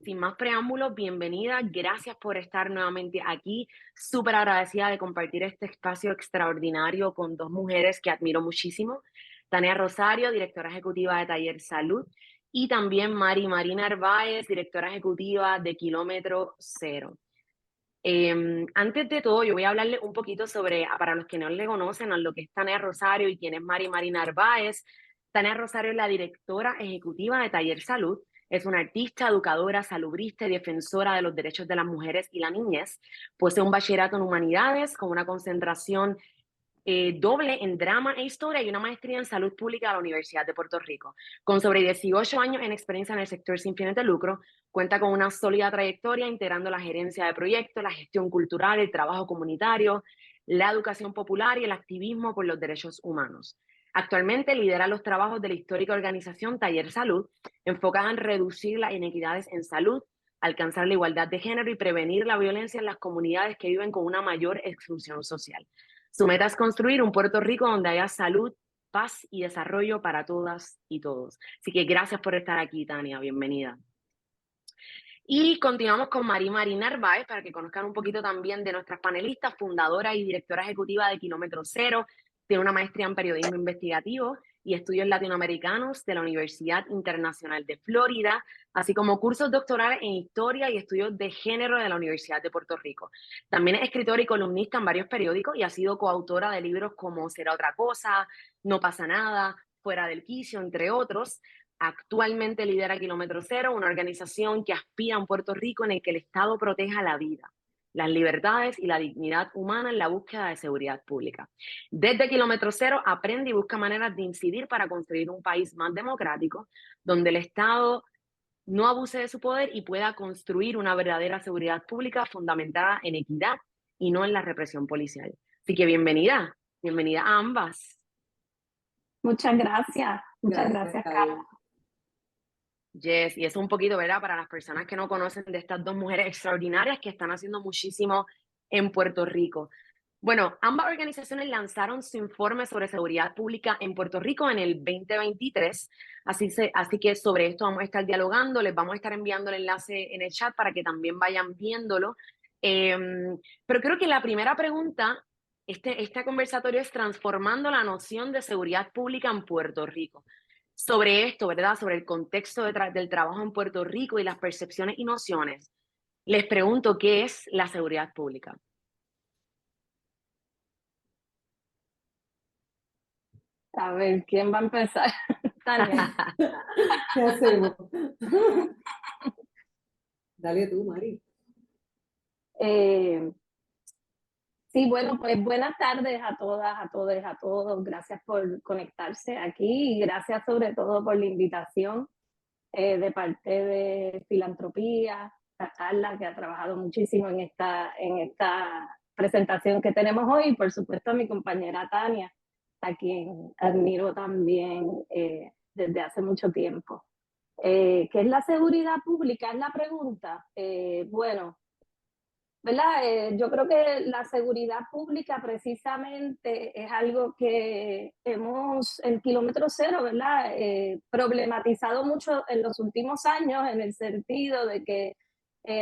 Sin más preámbulos, bienvenida, gracias por estar nuevamente aquí. Súper agradecida de compartir este espacio extraordinario con dos mujeres que admiro muchísimo. Tania Rosario, directora ejecutiva de Taller Salud, y también Mari Narváez, directora ejecutiva de Kilómetro Cero. Antes de todo, yo voy a hablarle un poquito sobre, para los que no le conocen, a lo que es Tania Rosario y quién es Mari Narváez. Tania Rosario es la directora ejecutiva de Taller Salud. Es una artista, educadora, salubrista y defensora de los derechos de las mujeres y la niñez. Posee un bachillerato en humanidades con una concentración doble en drama e historia y una maestría en salud pública de la Universidad de Puerto Rico. Con sobre 18 años en experiencia en el sector sin fines de lucro, cuenta con una sólida trayectoria integrando la gerencia de proyectos, la gestión cultural, el trabajo comunitario, la educación popular y el activismo por los derechos humanos. Actualmente lidera los trabajos de la histórica organización Taller Salud, enfocada en reducir las inequidades en salud, alcanzar la igualdad de género y prevenir la violencia en las comunidades que viven con una mayor exclusión social. Su meta es construir un Puerto Rico donde haya salud, paz y desarrollo para todas y todos. Así que gracias por estar aquí, Tania. Bienvenida. Y continuamos con Mari Narváez para que conozcan un poquito también de nuestras panelistas, fundadora y directora ejecutiva de Kilómetro Cero. Tiene una maestría en periodismo investigativo y estudios latinoamericanos de la Universidad Internacional de Florida, así como cursos doctorales en historia y estudios de género de la Universidad de Puerto Rico. También es escritora y columnista en varios periódicos y ha sido coautora de libros como Será otra cosa, No pasa nada, Fuera del quicio, entre otros. Actualmente lidera Kilómetro Cero, una organización que aspira a un Puerto Rico en el que el Estado proteja la vida, las libertades y la dignidad humana en la búsqueda de seguridad pública. Desde Kilómetro Cero aprende y busca maneras de incidir para construir un país más democrático, donde el Estado no abuse de su poder y pueda construir una verdadera seguridad pública fundamentada en equidad y no en la represión policial. Así que bienvenida a ambas. Muchas gracias. Muchas gracias, Carla. Yes, y eso un poquito, ¿verdad? Para las personas que no conocen de estas dos mujeres extraordinarias que están haciendo muchísimo en Puerto Rico. Bueno, ambas organizaciones lanzaron su informe sobre seguridad pública en Puerto Rico en el 2023, así que sobre esto vamos a estar dialogando, les vamos a estar enviando el enlace en el chat para que también vayan viéndolo. Pero creo que la primera pregunta, este conversatorio es transformando la noción de seguridad pública en Puerto Rico. Sobre esto, ¿verdad? Sobre el contexto del trabajo en Puerto Rico y las percepciones y nociones, les pregunto, ¿qué es la seguridad pública? A ver, ¿quién va a empezar? Tania. ¿Qué hacemos? Dale tú, Mari. Sí, bueno, pues buenas tardes a todas, a todos, a todos. Gracias por conectarse aquí y gracias sobre todo por la invitación de parte de Filantropía, a Carla, que ha trabajado muchísimo en esta presentación que tenemos hoy, y por supuesto a mi compañera Tania, a quien admiro también desde hace mucho tiempo. ¿Qué es la seguridad pública? Es la pregunta. Bueno, ¿verdad? Yo creo que la seguridad pública precisamente es algo que hemos en Kilómetro Cero, ¿verdad? Problematizado mucho en los últimos años en el sentido de que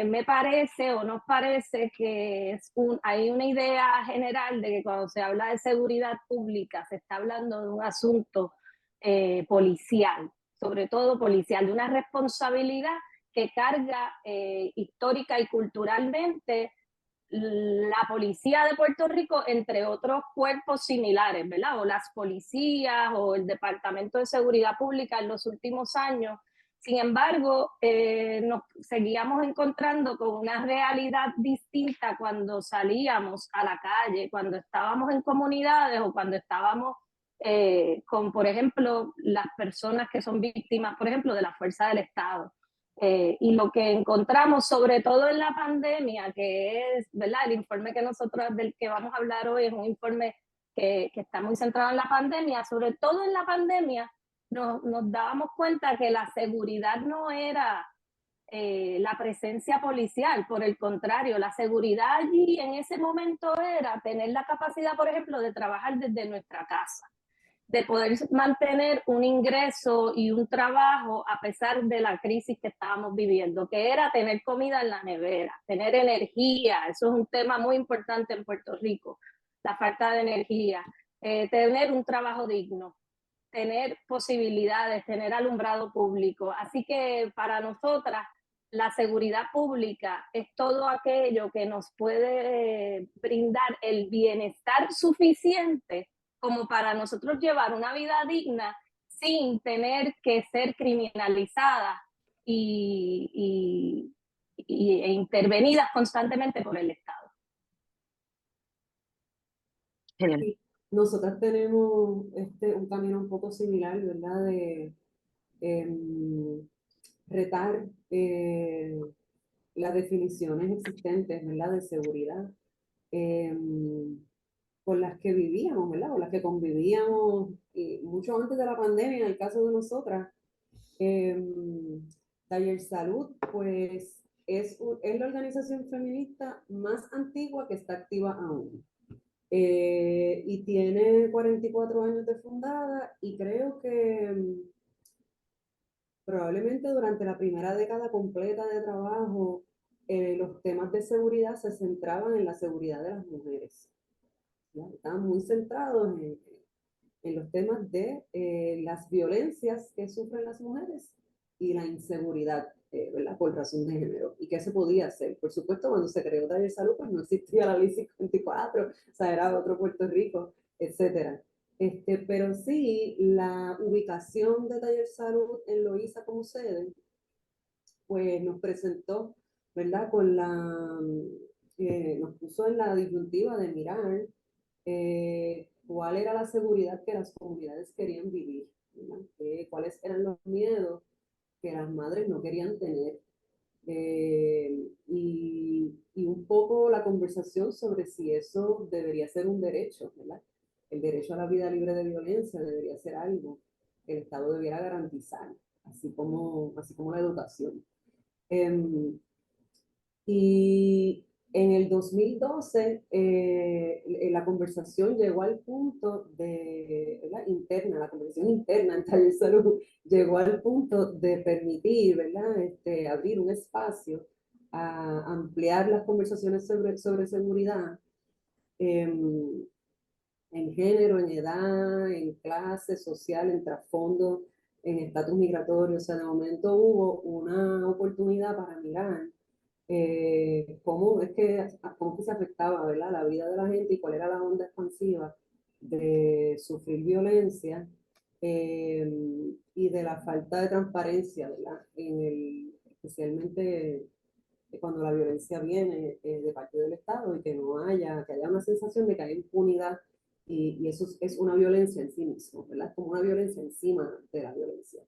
me parece o nos parece que hay una idea general de que cuando se habla de seguridad pública se está hablando de un asunto policial, sobre todo policial, de una responsabilidad que carga histórica y culturalmente la policía de Puerto Rico, entre otros cuerpos similares, ¿verdad? O las policías o el Departamento de Seguridad Pública en los últimos años. Sin embargo, nos seguíamos encontrando con una realidad distinta cuando salíamos a la calle, cuando estábamos en comunidades o cuando estábamos con, por ejemplo, las personas que son víctimas, por ejemplo, de la fuerza del Estado. Y lo que encontramos, sobre todo en la pandemia, que es, ¿verdad? El informe que nosotros, del que vamos a hablar hoy, es un informe que está muy centrado en la pandemia. Sobre todo en la pandemia nos dábamos cuenta que la seguridad no era la presencia policial, por el contrario, la seguridad allí en ese momento era tener la capacidad, por ejemplo, de trabajar desde nuestra casa. de poder mantener un ingreso y un trabajo a pesar de la crisis que estábamos viviendo, que era tener comida en la nevera, tener energía. Eso es un tema muy importante en Puerto Rico, la falta de energía, tener un trabajo digno, tener posibilidades, tener alumbrado público. Así que para nosotras, la seguridad pública es todo aquello que nos puede brindar el bienestar suficiente como para nosotros llevar una vida digna sin tener que ser criminalizadas e intervenidas constantemente por el Estado. Genial. Y nosotras tenemos un camino un poco similar, ¿verdad? De retar las definiciones existentes, ¿verdad? De seguridad, con las que vivíamos, ¿verdad? Con las que convivíamos y mucho antes de la pandemia, en el caso de nosotras. Taller Salud, pues es la organización feminista más antigua que está activa aún. Y tiene 44 años de fundada y creo que probablemente durante la primera década completa de trabajo, los temas de seguridad se centraban en la seguridad de las mujeres. ¿Ya? Estaban muy centrados en los temas de las violencias que sufren las mujeres y la inseguridad, ¿verdad? Por razón de género. ¿Y qué se podía hacer? Por supuesto, cuando se creó Taller Salud, pues no existía la ley 54, o sea, era otro Puerto Rico, etcétera. Pero sí, la ubicación de Taller Salud en Loíza como sede, pues nos presentó, ¿verdad? Nos puso en la disyuntiva de mirar cuál era la seguridad que las comunidades querían vivir, cuáles eran los miedos que las madres no querían tener. Y un poco la conversación sobre si eso debería ser un derecho, ¿verdad? El derecho a la vida libre de violencia debería ser algo que el Estado debiera garantizar, así como la educación. Y en el 2012, la conversación llegó al punto de, ¿verdad? Interna, la conversación interna en Taller Salud llegó al punto de permitir, ¿verdad? Abrir un espacio a ampliar las conversaciones sobre seguridad en género, en edad, en clase social, en trasfondo, en estatus migratorio. O sea, de momento hubo una oportunidad para mirar cómo que se afectaba, ¿verdad? La vida de la gente y cuál era la onda expansiva de sufrir violencia y de la falta de transparencia, ¿verdad? Especialmente cuando la violencia viene de parte del Estado y que haya una sensación de que hay impunidad y eso es una violencia en sí mismo, ¿verdad? Es como una violencia encima de la violencia.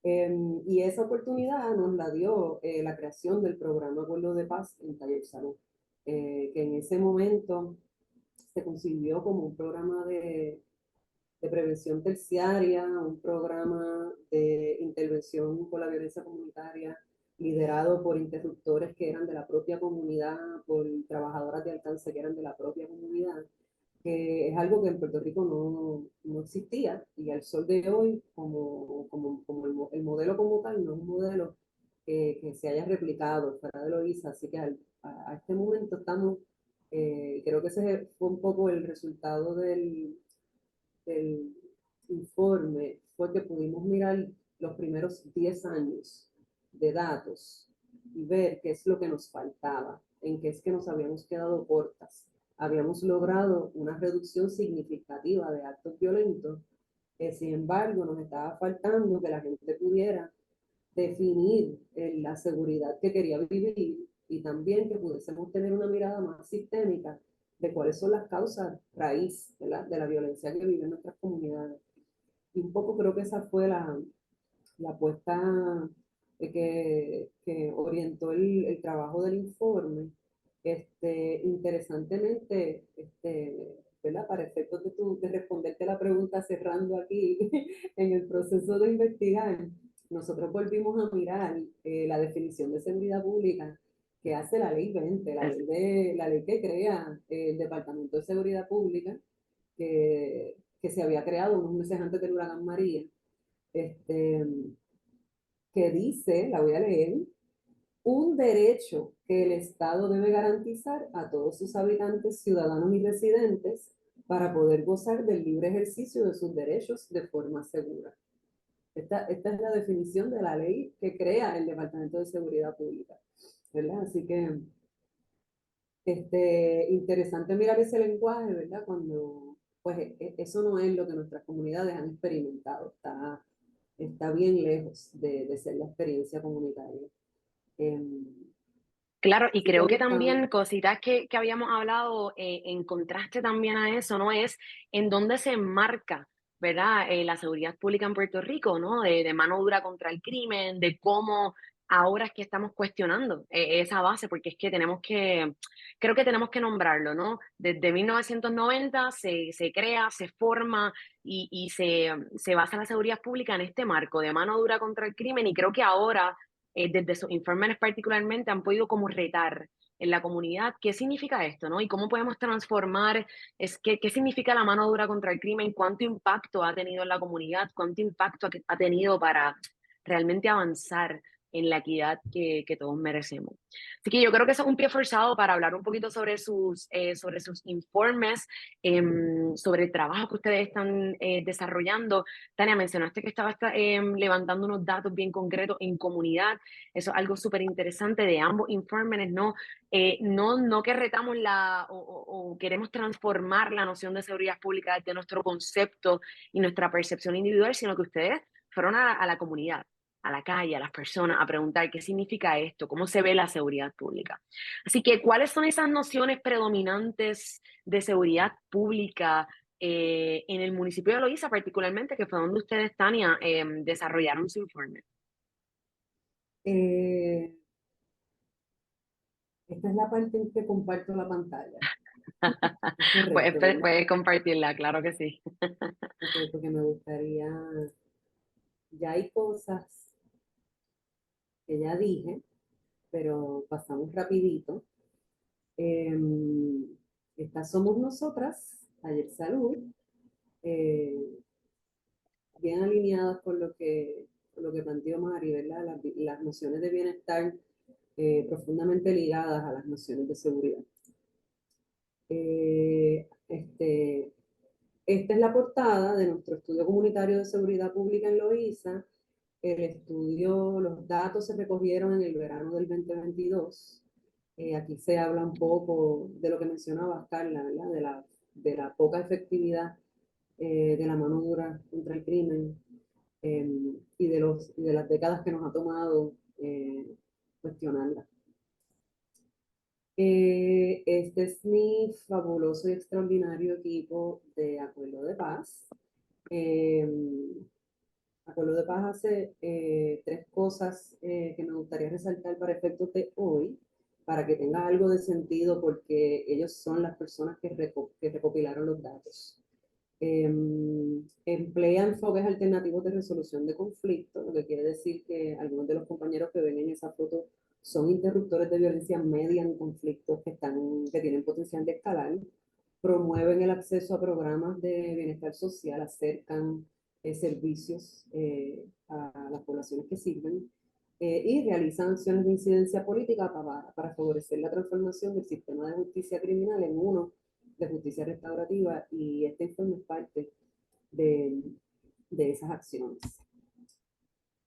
Y esa oportunidad nos la dio la creación del programa Acuerdo de Paz en Taller Salud, que en ese momento se concibió como un programa de prevención terciaria, un programa de intervención con la violencia comunitaria, liderado por interruptores que eran de la propia comunidad, por trabajadoras de alcance que eran de la propia comunidad, que es algo que en Puerto Rico no existía y al sol de hoy, como el modelo como tal, no es un modelo que se haya replicado fuera de Loíza, así que a este momento estamos, creo que ese fue un poco el resultado del informe, fue que pudimos mirar los primeros 10 años de datos y ver qué es lo que nos faltaba, en qué es que nos habíamos quedado cortas. Habíamos logrado una reducción significativa de actos violentos, sin embargo nos estaba faltando que la gente pudiera definir la seguridad que quería vivir y también que pudiésemos tener una mirada más sistémica de cuáles son las causas raíz de la violencia que viven nuestras comunidades. Y un poco creo que esa fue la apuesta que orientó el trabajo del informe. Interesantemente, ¿verdad? Para efectos de responderte la pregunta cerrando aquí en el proceso de investigar, nosotros volvimos a mirar la definición de seguridad pública que hace la ley 20, la ley que crea el Departamento de Seguridad Pública, que que se había creado unos meses antes del huracán María, este, que dice, la voy a leer, un derecho que el Estado debe garantizar a todos sus habitantes, ciudadanos y residentes para poder gozar del libre ejercicio de sus derechos de forma segura. Esta es la definición de la ley que crea el Departamento de Seguridad Pública, ¿verdad? Así que interesante mirar ese lenguaje, ¿verdad? Cuando, pues, eso no es lo que nuestras comunidades han experimentado, está bien lejos de ser la experiencia comunitaria. Claro, y Así que creo que buscamos, también cositas que habíamos hablado en contraste también a eso, ¿no? Es en dónde se enmarca, ¿verdad? La seguridad pública en Puerto Rico, ¿no? De mano dura contra el crimen, de cómo ahora es que estamos cuestionando esa base, porque es que creo que tenemos que nombrarlo, ¿no? Desde 1990 se crea, se forma se basa la seguridad pública en este marco de mano dura contra el crimen y creo que ahora desde sus informes particularmente han podido como retar en la comunidad qué significa esto, ¿no? Y cómo podemos transformar, qué significa la mano dura contra el crimen, cuánto impacto ha tenido en la comunidad, cuánto impacto ha tenido para realmente avanzar en la equidad que todos merecemos. Así que yo creo que eso es un pie forzado para hablar un poquito sobre sus informes, sobre el trabajo que ustedes están desarrollando. Tania, mencionaste que estaba levantando unos datos bien concretos en comunidad. Eso es algo súper interesante de ambos informes, ¿no? No que retamos o queremos transformar la noción de seguridad pública desde nuestro concepto y nuestra percepción individual, sino que ustedes fueron a la comunidad, a la calle, a las personas, a preguntar qué significa esto, cómo se ve la seguridad pública. Así que, ¿cuáles son esas nociones predominantes de seguridad pública en el municipio de Loíza, particularmente, que fue donde ustedes, Tania, desarrollaron su informe? eh, esta es la parte en que comparto la pantalla. Es correcto, ¿verdad? Puedes compartirla, claro que sí. Ok, porque me gustaría, ya hay cosas que ya dije, pero pasamos rapidito. Estas somos nosotras, Ayer Salud, eh, bien alineadas con lo que planteó Mari, ¿verdad? Las nociones de bienestar profundamente ligadas a las nociones de seguridad. Esta es la portada de nuestro estudio comunitario de seguridad pública en Loíza. El estudio, los datos se recogieron en el verano del 2022. Aquí se habla un poco de lo que mencionaba Carla, ¿verdad? De la poca efectividad de la mano dura contra el crimen y de las décadas que nos ha tomado cuestionarla. Este es mi fabuloso y extraordinario equipo de Acuerdo de Paz. Acuerdo de Paz hace tres cosas que me gustaría resaltar para efectos de hoy, para que tenga algo de sentido, porque ellos son las personas que recopilaron los datos. Emplea enfoques alternativos de resolución de conflictos, lo que quiere decir que algunos de los compañeros que ven en esa foto son interruptores de violencia media en conflictos que tienen potencial de escalar, promueven el acceso a programas de bienestar social, acercan servicios a las poblaciones que sirven y realizan acciones de incidencia política para favorecer la transformación del sistema de justicia criminal en uno de justicia restaurativa, y este informe es parte de, de esas acciones.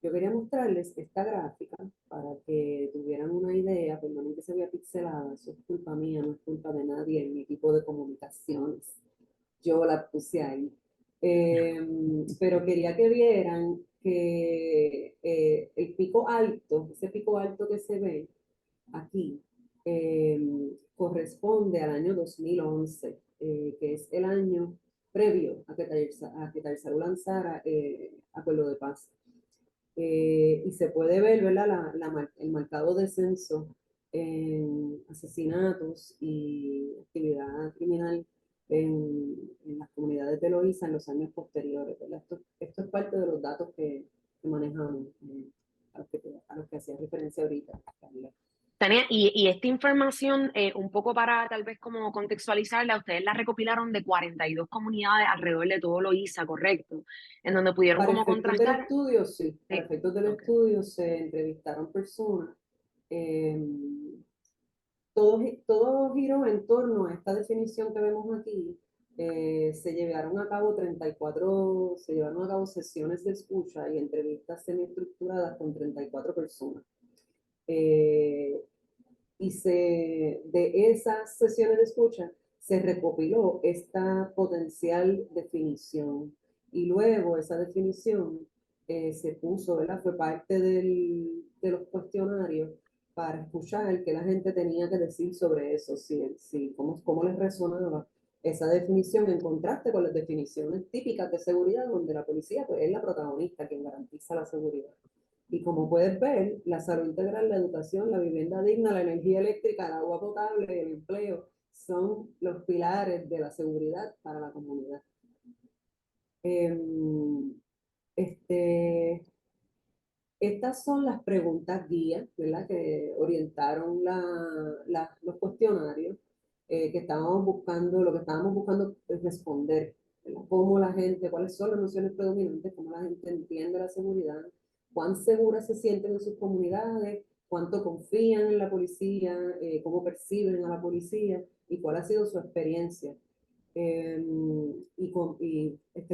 Yo quería mostrarles esta gráfica para que tuvieran una idea, permanente se vea pixelada, eso es culpa mía, no es culpa de nadie en mi equipo de comunicaciones. Yo la puse ahí. Pero quería que vieran que el pico alto, ese pico alto que se ve aquí, corresponde al año 2011, que es el año previo a que Taller Salud lanzara Acuerdo de Paz. Y se puede ver, ¿verdad? El marcado descenso en asesinatos y actividad criminal en las comunidades de Loíza en los años posteriores, ¿verdad? Esto es parte de los datos que manejamos, a los que hacía referencia ahorita, Carla. Tania, y esta información, un poco para tal vez como contextualizarla, ustedes la recopilaron de 42 comunidades alrededor de todo Loíza, ¿correcto? En donde pudieron Para como efectos del contrastar. estudio, sí, para Sí, efectos del ok. estudio se entrevistaron personas. eh, todo giró en torno a esta definición que vemos aquí. Se llevaron a cabo sesiones de escucha y entrevistas semiestructuradas con 34 personas. Eh, de esas sesiones de escucha se recopiló esta potencial definición y luego esa definición se puso, ¿verdad? Fue parte de los cuestionarios para escuchar qué la gente tenía que decir sobre eso, cómo les resonaba esa definición en contraste con las definiciones típicas de seguridad, donde la policía pues, es la protagonista quien garantiza la seguridad. Y como puedes ver, la salud integral, la educación, la vivienda digna, la energía eléctrica, el agua potable, el empleo, son los pilares de la seguridad para la comunidad. Este, Estas son las preguntas guía, ¿verdad? Que orientaron los cuestionarios que estábamos buscando, lo que estábamos buscando es responder, ¿verdad? Cómo la gente, cuáles son las nociones predominantes, cómo la gente entiende la seguridad, cuán seguras se sienten en sus comunidades, cuánto confían en la policía, cómo perciben a la policía y cuál ha sido su experiencia.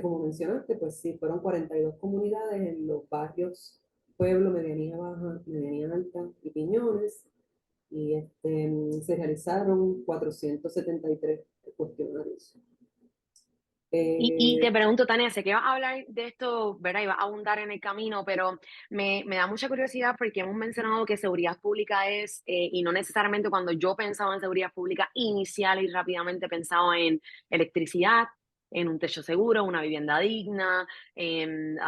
Como mencionaste, pues sí, fueron 42 comunidades en los barrios Pueblo, Medianía Baja, Medianía Alta y Piñones, y se realizaron 473 cuestionarios. Y te Eh, pregunto, Tania, sé que vas a hablar de esto, ¿verdad? Y vas a abundar en el camino, pero me da mucha curiosidad porque hemos mencionado que seguridad pública es, y no necesariamente cuando yo pensaba en seguridad pública inicial y rápidamente pensaba en electricidad, en un techo seguro, una vivienda digna, en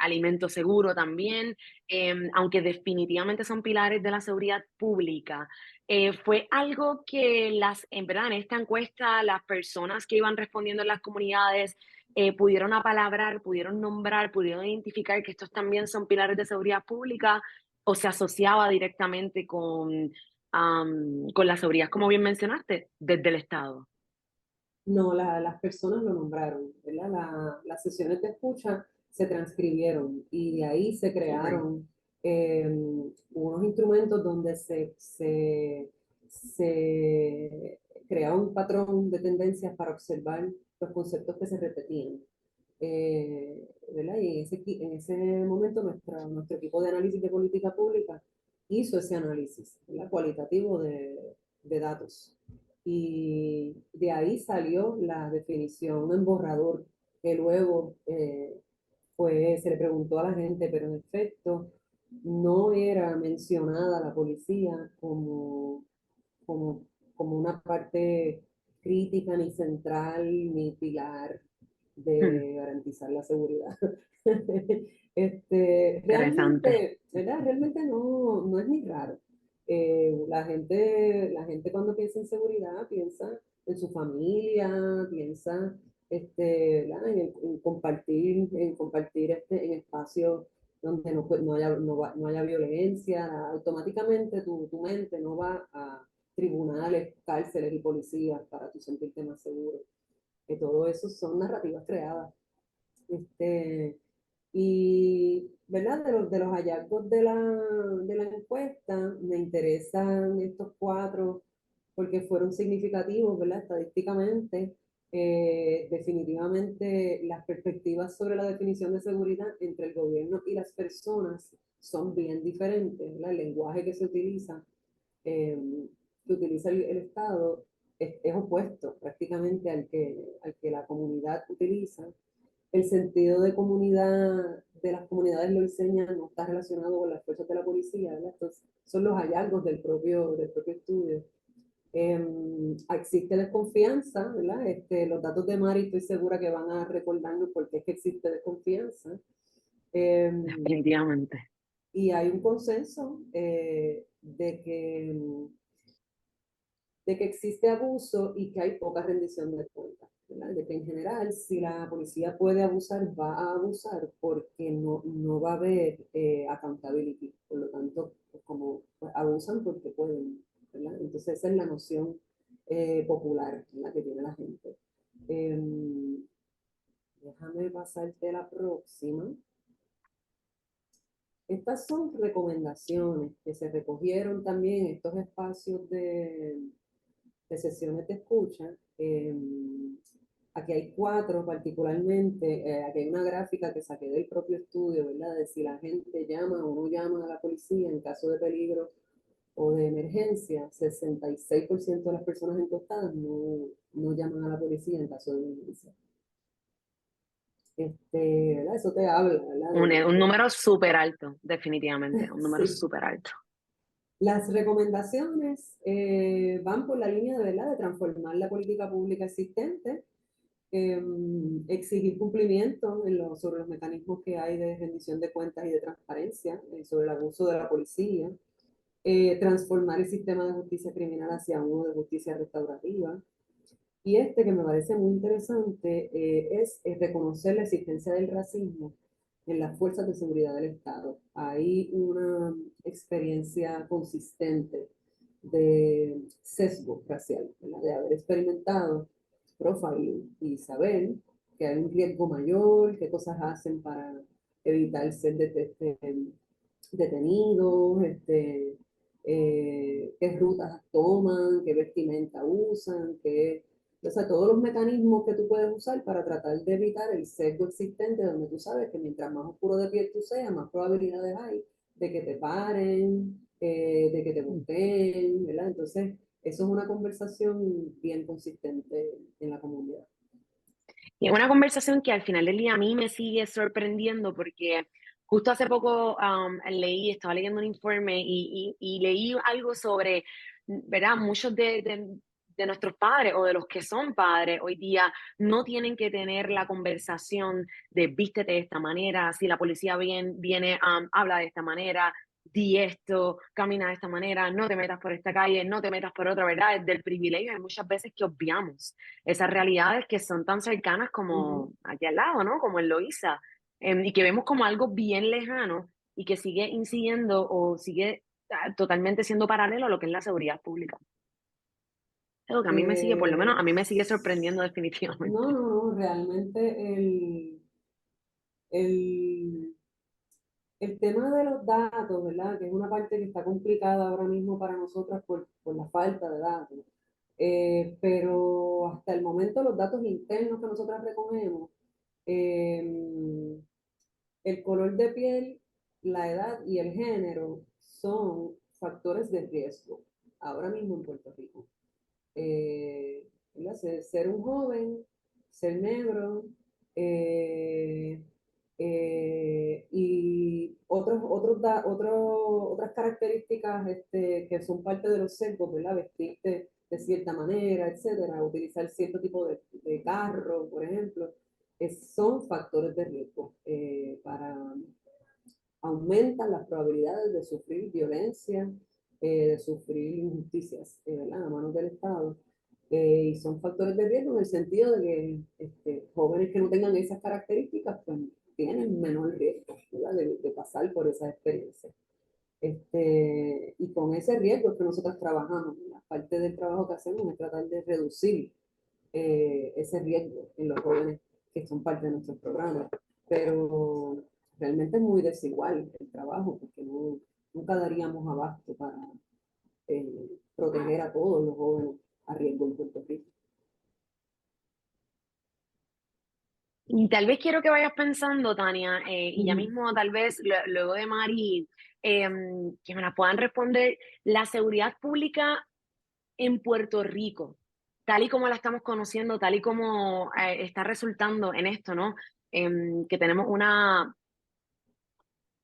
alimento seguro también, aunque definitivamente son pilares de la seguridad pública. Fue algo que en verdad, en esta encuesta, las personas que iban respondiendo en las comunidades pudieron apalabrar, pudieron nombrar, pudieron identificar que estos también son pilares de seguridad pública o se asociaba directamente con la seguridad, como bien mencionaste, desde el Estado. no, las personas lo nombraron, ¿verdad? Las sesiones de escucha se transcribieron y de ahí se Súper. crearon unos instrumentos donde se crea un patrón de tendencias para observar los conceptos que se repetían. ¿Verdad? Y en ese momento nuestro equipo de análisis de política pública hizo ese análisis, ¿verdad? Cualitativo de datos. Y de ahí salió la definición en borrador, que luego se le preguntó a la gente, pero en efecto no era mencionada la policía como, como una parte crítica, ni central, ni pilar Hmm, de garantizar la seguridad. interesante. ¿Verdad? Realmente no es ni raro. La gente cuando piensa en seguridad piensa en su familia, piensa ¿verdad? En compartir en espacios donde no haya violencia. Automáticamente tu mente no va a tribunales, cárceles y policías para tu sentirte más seguro. Que todo eso son narrativas creadas. Este, ¿Verdad? De los hallazgos de la encuesta, me interesan estos cuatro porque fueron significativos, ¿verdad? Estadísticamente, definitivamente las perspectivas sobre la definición de seguridad entre el gobierno y las personas son bien diferentes, ¿verdad? El lenguaje eh, que utiliza el Estado es opuesto prácticamente al que la comunidad utiliza. El sentido de comunidad de las comunidades lo enseñan, no está relacionado con las fuerzas de la policía, ¿verdad? Entonces, son los hallazgos del propio estudio. Existe desconfianza, ¿verdad? Los datos de Mari estoy segura que van a recordarnos por qué es que existe desconfianza. Definitivamente. Y hay un consenso de que existe abuso y que hay poca rendición de cuentas. ¿verdad? De que en general, si la policía puede abusar, va a abusar porque no va a haber accountability. Por lo tanto, pues, como pues, abusan porque pueden, ¿verdad? Entonces esa es la noción popular, ¿verdad? Que tiene la gente. Déjame pasarte la próxima. Estas son recomendaciones que se recogieron también en estos espacios de sesiones de escucha. Aquí hay 4 particularmente. Aquí hay una gráfica que saqué del propio estudio, ¿verdad? De si la gente llama o no llama a la policía en caso de peligro o de emergencia. 66% de las personas encuestadas no llaman a la policía en caso de emergencia. ¿Verdad? Eso te habla, ¿verdad? Un número súper alto, definitivamente, un número Sí. súper alto. Las recomendaciones van por la línea de, ¿verdad? De transformar la política pública existente, exigir cumplimiento sobre los mecanismos que hay de rendición de cuentas y de transparencia, sobre el abuso de la policía, transformar el sistema de justicia criminal hacia uno de justicia restaurativa. Y que me parece muy interesante es reconocer la existencia del racismo en las fuerzas de seguridad del Estado. Hay una experiencia consistente de sesgo racial, ¿verdad? De haber experimentado profiling y saber que hay un riesgo mayor, qué cosas hacen para evitar ser detenidos, qué rutas toman, qué vestimenta usan, o sea, todos los mecanismos que tú puedes usar para tratar de evitar el sesgo existente, donde tú sabes que mientras más oscuro de piel tú seas, más probabilidades hay de que te paren, de que te busquen, ¿verdad? Entonces, eso es una conversación bien consistente en la comunidad. Y es una conversación que al final del día a mí me sigue sorprendiendo porque justo hace poco estaba leyendo un informe y leí algo sobre, ¿verdad? Muchos de nuestros padres o de los que son padres hoy día no tienen que tener la conversación de vístete de esta manera, si la policía viene, habla de esta manera, di esto, camina de esta manera, no te metas por esta calle, no te metas por otra, ¿verdad? Del privilegio hay muchas veces que obviamos esas realidades que son tan cercanas como aquí al lado, ¿no? Como en Loíza, y que vemos como algo bien lejano y que sigue incidiendo o sigue totalmente siendo paralelo a lo que es la seguridad pública. Algo que a mí me sigue, por lo menos a mí me sigue sorprendiendo definitivamente. No, realmente el, el tema de los datos, ¿verdad? Que es una parte que está complicada ahora mismo para nosotras por la falta de datos. Pero hasta el momento los datos internos que nosotras recogemos, eh, el color de piel, la edad y el género son factores de riesgo ahora mismo en Puerto Rico. Eh, ser un joven, ser negro, eh, y otras características que son parte de los sesgos, ¿verdad? Vestirte de cierta manera, etcétera, utilizar cierto tipo de carro, por ejemplo, son factores de riesgo aumentan las probabilidades de sufrir violencia, de sufrir injusticias, ¿verdad? A manos del Estado. Y son factores de riesgo en el sentido de que jóvenes que no tengan esas características pues, tienen menor riesgo, ¿verdad? De pasar por esas experiencias. Y con ese riesgo es que nosotros trabajamos. La parte del trabajo que hacemos es tratar de reducir ese riesgo en los jóvenes que son parte de nuestros programas. Pero realmente es muy desigual el trabajo, porque nunca daríamos abasto para proteger a todos los jóvenes a riesgo en Puerto Rico. Y tal vez quiero que vayas pensando, Tania, y ya mismo tal vez luego de Mari, que me la puedan responder, la seguridad pública en Puerto Rico, tal y como la estamos conociendo, tal y como está resultando en esto, ¿no? Que tenemos una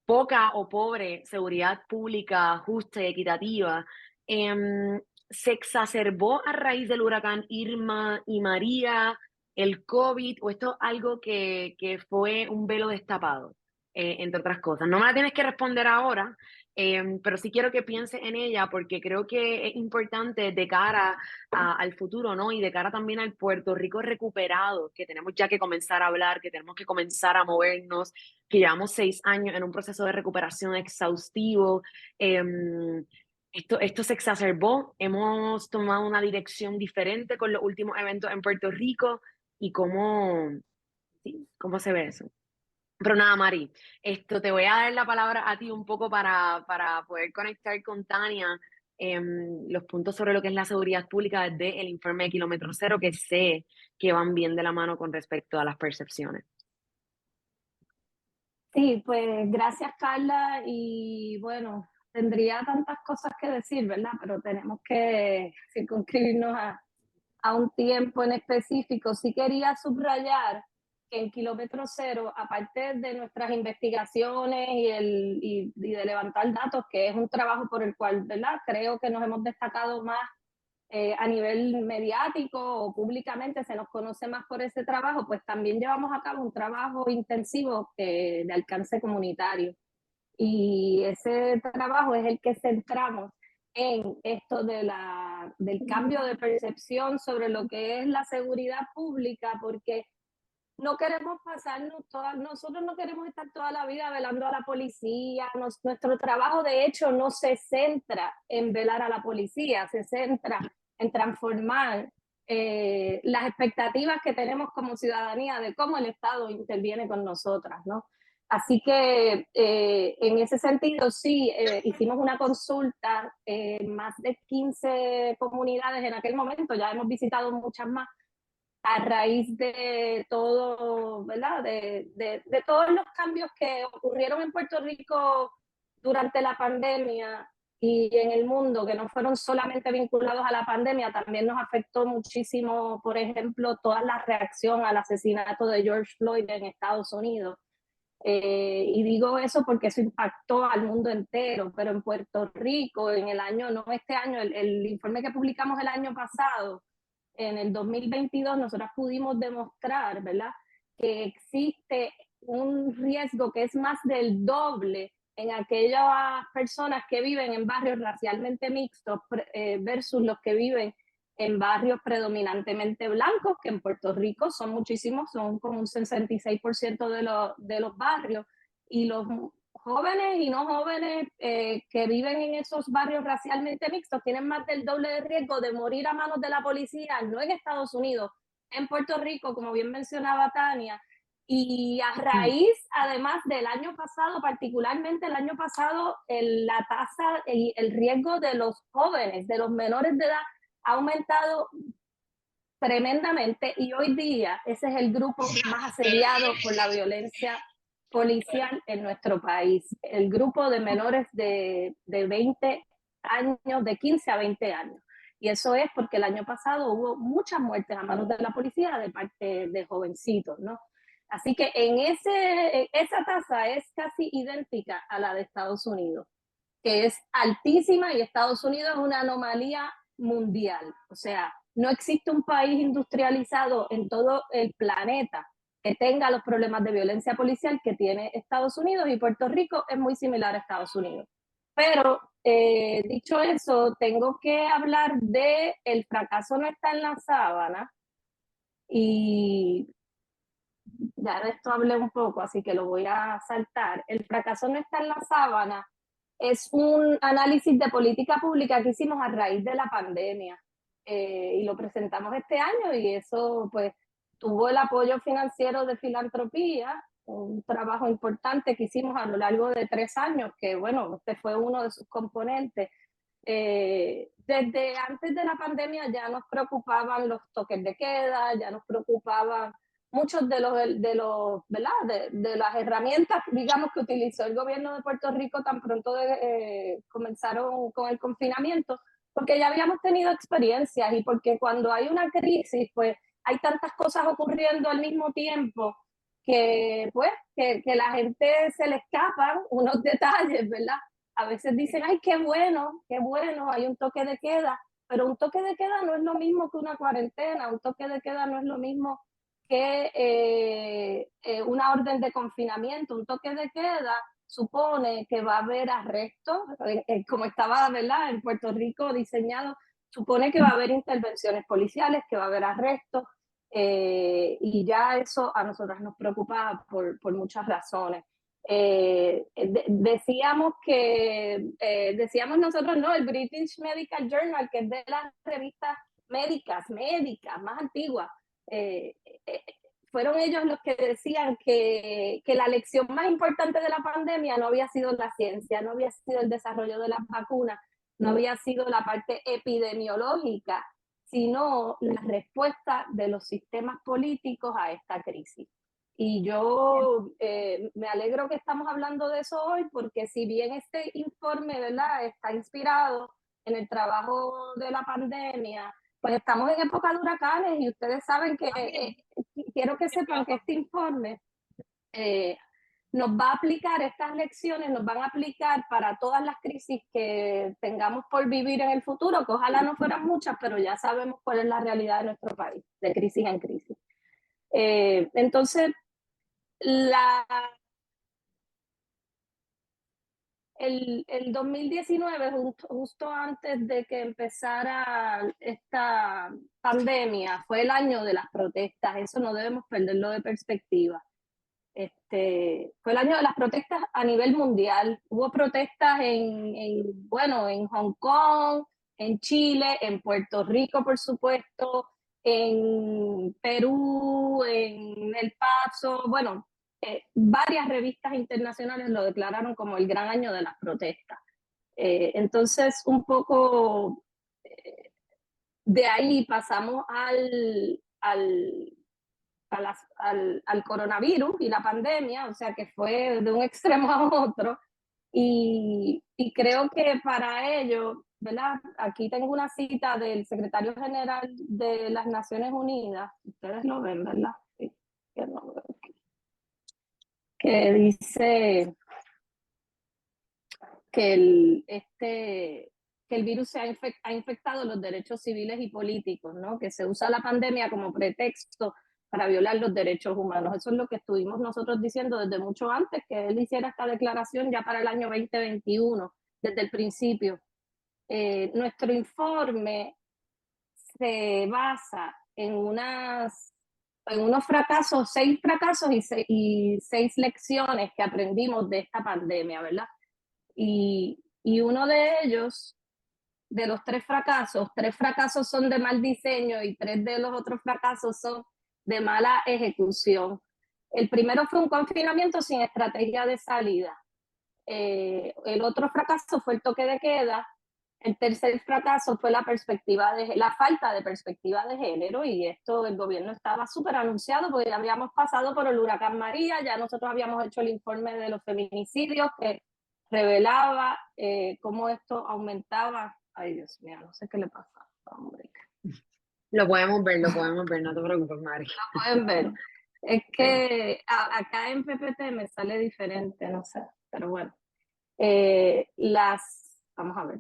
poca o pobre seguridad pública justa y equitativa, se exacerbó a raíz del huracán Irma y María, el COVID, o esto es algo que fue un velo destapado, entre otras cosas. No me la tienes que responder ahora, pero sí quiero que piense en ella porque creo que es importante de cara al futuro, ¿no? Y de cara también al Puerto Rico recuperado, que tenemos ya que comenzar a hablar, que tenemos que comenzar a movernos, que llevamos 6 años en un proceso de recuperación exhaustivo. Esto se exacerbó, hemos tomado una dirección diferente con los últimos eventos en Puerto Rico y sí, cómo se ve eso. Pero nada, Mari, te voy a dar la palabra a ti un poco para poder conectar con Tania los puntos sobre lo que es la seguridad pública desde el informe de Kilómetro Cero, que sé que van bien de la mano con respecto a las percepciones. Sí, pues gracias, Carla, y bueno, tendría tantas cosas que decir, ¿verdad? Pero tenemos que circunscribirnos a un tiempo en específico. Sí quería subrayar que en Kilómetro Cero, aparte de nuestras investigaciones y de levantar datos, que es un trabajo por el cual, ¿verdad? Creo que nos hemos destacado más a nivel mediático o públicamente se nos conoce más por ese trabajo, pues también llevamos a cabo un trabajo intensivo de alcance comunitario. Y ese trabajo es el que centramos en esto del cambio de percepción sobre lo que es la seguridad pública, porque no queremos nosotros no queremos estar toda la vida velando a la policía. Nuestro trabajo, de hecho, no se centra en velar a la policía, se centra en transformar las expectativas que tenemos como ciudadanía de cómo el Estado interviene con nosotras, ¿no? Así que en ese sentido, sí, hicimos una consulta en más de 15 comunidades en aquel momento, ya hemos visitado muchas más, a raíz de todo, ¿verdad? De todos los cambios que ocurrieron en Puerto Rico durante la pandemia y en el mundo, que no fueron solamente vinculados a la pandemia, también nos afectó muchísimo, por ejemplo, toda la reacción al asesinato de George Floyd en Estados Unidos. Y digo eso porque eso impactó al mundo entero, pero en Puerto Rico, en el año, no este año, el informe que publicamos el año pasado, en el 2022, nosotros pudimos demostrar, ¿verdad?, que existe un riesgo que es más del doble en aquellas personas que viven en barrios racialmente mixtos versus los que viven en barrios predominantemente blancos, que en Puerto Rico son muchísimos, son como un 66% de los barrios, y los jóvenes y no jóvenes que viven en esos barrios racialmente mixtos tienen más del doble de riesgo de morir a manos de la policía, no en Estados Unidos, en Puerto Rico, como bien mencionaba Tania. Y a raíz, además del año pasado, particularmente el año pasado, la tasa y el riesgo de los jóvenes, de los menores de edad, ha aumentado tremendamente, y hoy día ese es el grupo más asediado por la violencia policial en nuestro país, el grupo de menores de 20 años, de 15 a 20 años. Y eso es porque el año pasado hubo muchas muertes a manos de la policía de parte de jovencitos, ¿no? Así que esa tasa es casi idéntica a la de Estados Unidos, que es altísima, y Estados Unidos es una anomalía mundial. O sea, no existe un país industrializado en todo el planeta que tenga los problemas de violencia policial que tiene Estados Unidos, y Puerto Rico es muy similar a Estados Unidos. Pero dicho eso, tengo que hablar de el fracaso no está en la sábana, y ya de esto hablé un poco, así que lo voy a saltar. El fracaso no está en la sábana es un análisis de política pública que hicimos a raíz de la pandemia, y lo presentamos este año, y eso pues tuvo el apoyo financiero de Filantropía, un trabajo importante que hicimos a lo largo de 3 años, que bueno, este fue uno de sus componentes. Desde antes de la pandemia ya nos preocupaban los toques de queda, ya nos preocupaban muchos ¿verdad? De las herramientas, digamos, que utilizó el gobierno de Puerto Rico tan pronto comenzaron con el confinamiento, porque ya habíamos tenido experiencias, y porque cuando hay una crisis, pues hay tantas cosas ocurriendo al mismo tiempo que, pues, que la gente se le escapan unos detalles, ¿verdad? A veces dicen, ay, qué bueno, hay un toque de queda, pero un toque de queda no es lo mismo que una cuarentena, un toque de queda no es lo mismo que una orden de confinamiento. Un toque de queda supone que va a haber arrestos, como estaba, ¿verdad?, en Puerto Rico diseñado, supone que va a haber intervenciones policiales, que va a haber arrestos, y ya eso a nosotras nos preocupa por muchas razones. Decíamos nosotros, no, el British Medical Journal, que es de las revistas médicas más antiguas, fueron ellos los que decían que la lección más importante de la pandemia no había sido la ciencia, no había sido el desarrollo de las vacunas, no había sido la parte epidemiológica, sino la respuesta de los sistemas políticos a esta crisis. Y yo me alegro que estamos hablando de eso hoy, porque si bien este informe, ¿verdad?, está inspirado en el trabajo de la pandemia, pues estamos en época de huracanes y ustedes saben que quiero que sepan que este informe nos va a aplicar, estas lecciones nos van a aplicar para todas las crisis que tengamos por vivir en el futuro, que ojalá no fueran muchas, pero ya sabemos cuál es la realidad de nuestro país, de crisis en crisis. Entonces, el 2019, justo antes de que empezara esta pandemia, fue el año de las protestas. Eso no debemos perderlo de perspectiva. Fue el año de las protestas a nivel mundial. Hubo protestas en Hong Kong, en Chile, en Puerto Rico, por supuesto, en Perú, en El Paso, bueno, varias revistas internacionales lo declararon como el gran año de las protestas. Entonces, un poco de ahí pasamos al coronavirus y la pandemia, o sea que fue de un extremo a otro. Y creo que para ello, ¿verdad? Aquí tengo una cita del secretario general de las Naciones Unidas, ustedes lo ven, ¿verdad? Sí, que dice que el virus ha infectado los derechos civiles y políticos, ¿no? Que se usa la pandemia como pretexto para violar los derechos humanos. Eso es lo que estuvimos nosotros diciendo desde mucho antes que él hiciera esta declaración, ya para el año 2021, desde el principio. Nuestro informe se basa en unos fracasos, 6 fracasos y 6 lecciones que aprendimos de esta pandemia, ¿verdad? Y uno de ellos, de los 3 fracasos son de mal diseño y 3 de los otros fracasos son de mala ejecución. El primero fue un confinamiento sin estrategia de salida. El otro fracaso fue el toque de queda. El tercer fracaso fue la falta de perspectiva de género, y esto el gobierno estaba súper anunciado porque ya habíamos pasado por el huracán María, ya nosotros habíamos hecho el informe de los feminicidios que revelaba cómo esto aumentaba. Ay, Dios mío, no sé qué le pasa, hombre. Lo podemos ver, no te preocupes, Mari. Lo pueden ver. Es que acá en PPT me sale diferente, no sé, pero bueno. Vamos a ver.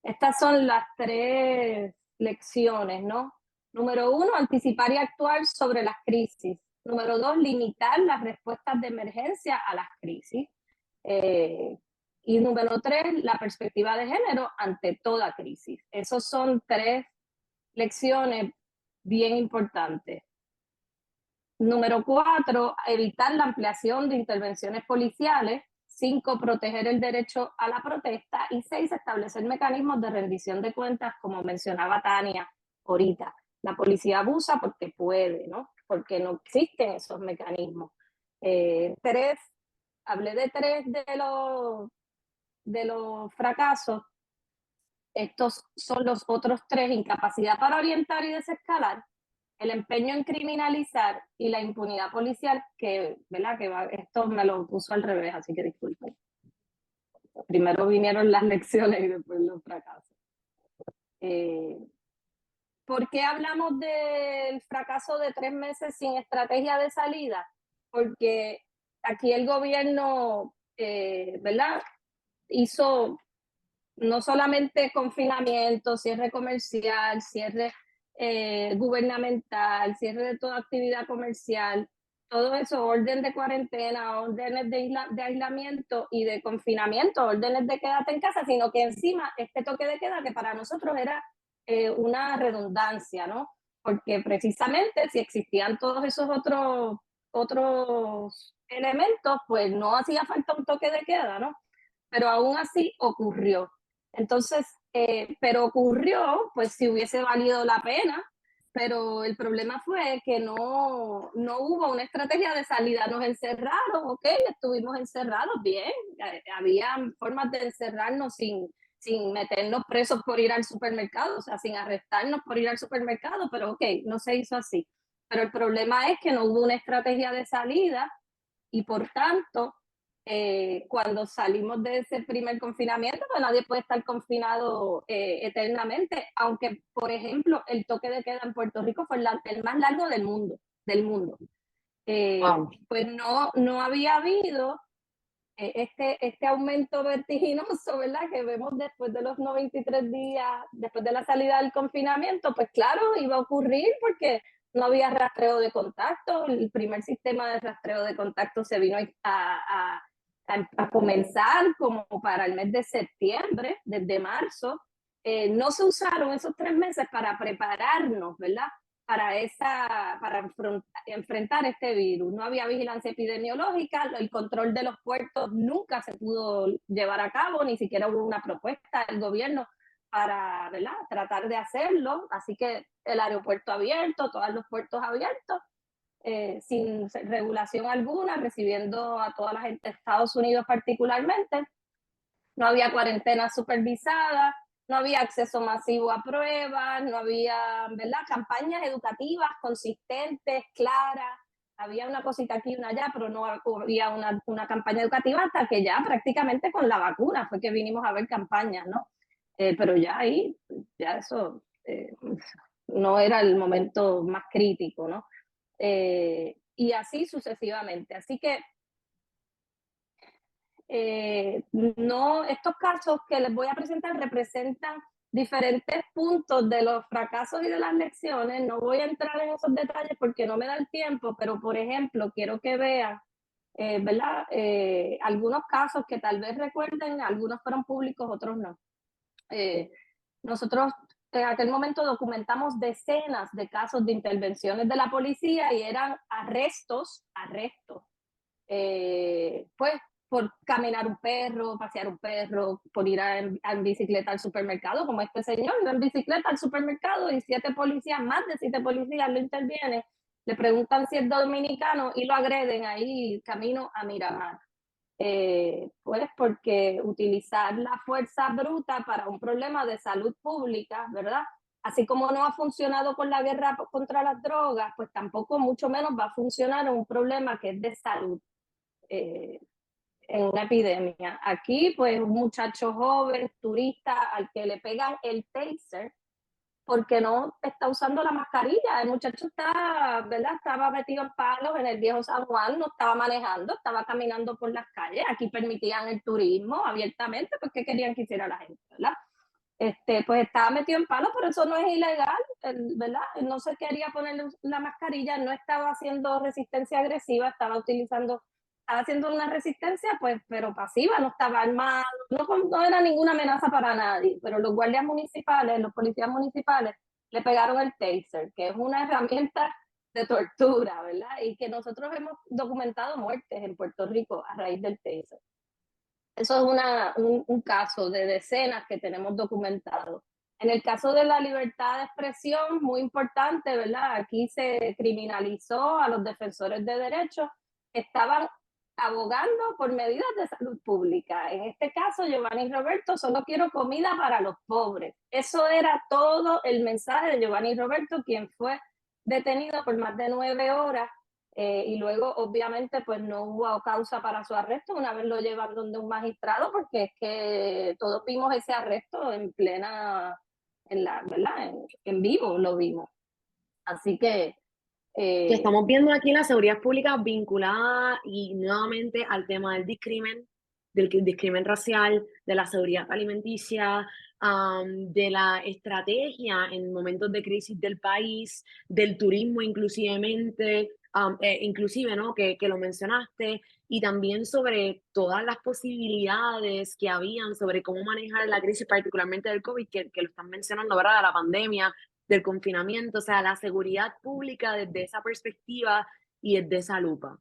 Estas son las 3 lecciones, ¿no? Número 1, anticipar y actuar sobre las crisis. Número 2, limitar las respuestas de emergencia a las crisis. Y número 3, la perspectiva de género ante toda crisis. Esos son 3 lecciones bien importantes. Número 4, evitar la ampliación de intervenciones policiales. 5, proteger el derecho a la protesta. Y 6, establecer mecanismos de rendición de cuentas, como mencionaba Tania ahorita. La policía abusa porque puede, ¿no? Porque no existen esos mecanismos. Hablé de 3 de los fracasos. Estos son los otros 3: incapacidad para orientar y desescalar, el empeño en criminalizar y la impunidad policial, ¿verdad? Esto me lo puso al revés, así que disculpen. Primero vinieron las lecciones y después los fracasos. ¿Por qué hablamos del fracaso de 3 meses sin estrategia de salida? Porque aquí el gobierno, ¿verdad?, hizo no solamente confinamiento, cierre comercial, cierre gubernamental, cierre de toda actividad comercial, todo eso, orden de cuarentena, órdenes de aislamiento y de confinamiento, órdenes de quédate en casa, sino que encima este toque de queda que para nosotros era una redundancia, ¿no? Porque precisamente si existían todos esos otros elementos, pues no hacía falta un toque de queda, ¿no? Pero aún así ocurrió. Entonces, pero ocurrió, pues si hubiese valido la pena, pero el problema fue que no hubo una estrategia de salida. Nos encerraron, ok, estuvimos encerrados, bien, había formas de encerrarnos sin meternos presos por ir al supermercado, o sea, sin arrestarnos por ir al supermercado, pero ok, no se hizo así. Pero el problema es que no hubo una estrategia de salida y por tanto, cuando salimos de ese primer confinamiento, pues nadie puede estar confinado eternamente, aunque, por ejemplo, el toque de queda en Puerto Rico fue el más largo del mundo. Wow. Pues no había habido este aumento vertiginoso, ¿verdad? Que vemos después de los 93 días, después de la salida del confinamiento, pues claro, iba a ocurrir porque no había rastreo de contacto. El primer sistema de rastreo de contacto se vino a comenzar como para el mes de septiembre, desde marzo. No se usaron esos 3 meses para prepararnos, ¿verdad? Para enfrentar este virus. No había vigilancia epidemiológica, el control de los puertos nunca se pudo llevar a cabo, ni siquiera hubo una propuesta del gobierno para, ¿verdad?, tratar de hacerlo. Así que el aeropuerto abierto, todos los puertos abiertos, sin regulación alguna, recibiendo a toda la gente de Estados Unidos particularmente. No había cuarentena supervisada, no había acceso masivo a pruebas, no había, ¿verdad?, campañas educativas consistentes, claras. Había una cosita aquí y una allá, pero no había una campaña educativa hasta que ya prácticamente con la vacuna fue que vinimos a ver campañas, ¿no? Pero ya ahí, ya eso no era el momento más crítico, ¿no? Y así sucesivamente. Así que no, estos casos que les voy a presentar representan diferentes puntos de los fracasos y de las lecciones. No voy a entrar en esos detalles porque no me da el tiempo, pero por ejemplo, quiero que vean, ¿verdad? Algunos casos que tal vez recuerden, algunos fueron públicos, otros no. Nosotros en aquel momento documentamos decenas de casos de intervenciones de la policía y eran arrestos, pues por caminar un perro, pasear un perro, por ir en bicicleta al supermercado, como este señor iba en bicicleta al supermercado y más de 7 policías lo intervienen, le preguntan si es dominicano y lo agreden ahí camino a Miramar. Pues porque utilizar la fuerza bruta para un problema de salud pública, ¿verdad? Así como no ha funcionado con la guerra contra las drogas, pues tampoco mucho menos va a funcionar en un problema que es de salud. En una epidemia. Aquí, pues, un muchacho joven, turista, al que le pegan el taser porque no está usando la mascarilla. El muchacho ¿verdad? Estaba metido en palos en el viejo San Juan, no estaba manejando, estaba caminando por las calles. Aquí permitían el turismo abiertamente, porque querían que hiciera la gente, ¿verdad? Pues estaba metido en palos, pero eso no es ilegal, ¿verdad? Él no se quería poner la mascarilla, no estaba haciendo resistencia agresiva, estaba haciendo una resistencia, pues, pero pasiva, no estaba armado, no era ninguna amenaza para nadie, pero los guardias municipales, los policías municipales, le pegaron el taser, que es una herramienta de tortura, ¿verdad? Y que nosotros hemos documentado muertes en Puerto Rico a raíz del taser. Eso es un caso de decenas que tenemos documentado. En el caso de la libertad de expresión, muy importante, ¿verdad? Aquí se criminalizó a los defensores de derechos que estaban abogando por medidas de salud pública. En este caso, Giovanni Roberto, solo quiero comida para los pobres. Eso era todo el mensaje de Giovanni Roberto, quien fue detenido por más de 9 horas y luego, obviamente, pues no hubo causa para su arresto una vez lo llevan donde un magistrado, porque es que todos vimos ese arresto ¿verdad? En vivo lo vimos. Así que Que estamos viendo aquí la seguridad pública vinculada y nuevamente al tema del discrimen racial, de la seguridad alimenticia, de la estrategia en momentos de crisis del país, del turismo inclusivemente, inclusive, ¿no? Que lo mencionaste, y también sobre todas las posibilidades que habían sobre cómo manejar la crisis, particularmente del COVID, que lo están mencionando, ¿verdad? De la pandemia, del confinamiento, o sea, la seguridad pública desde esa perspectiva y desde esa lupa.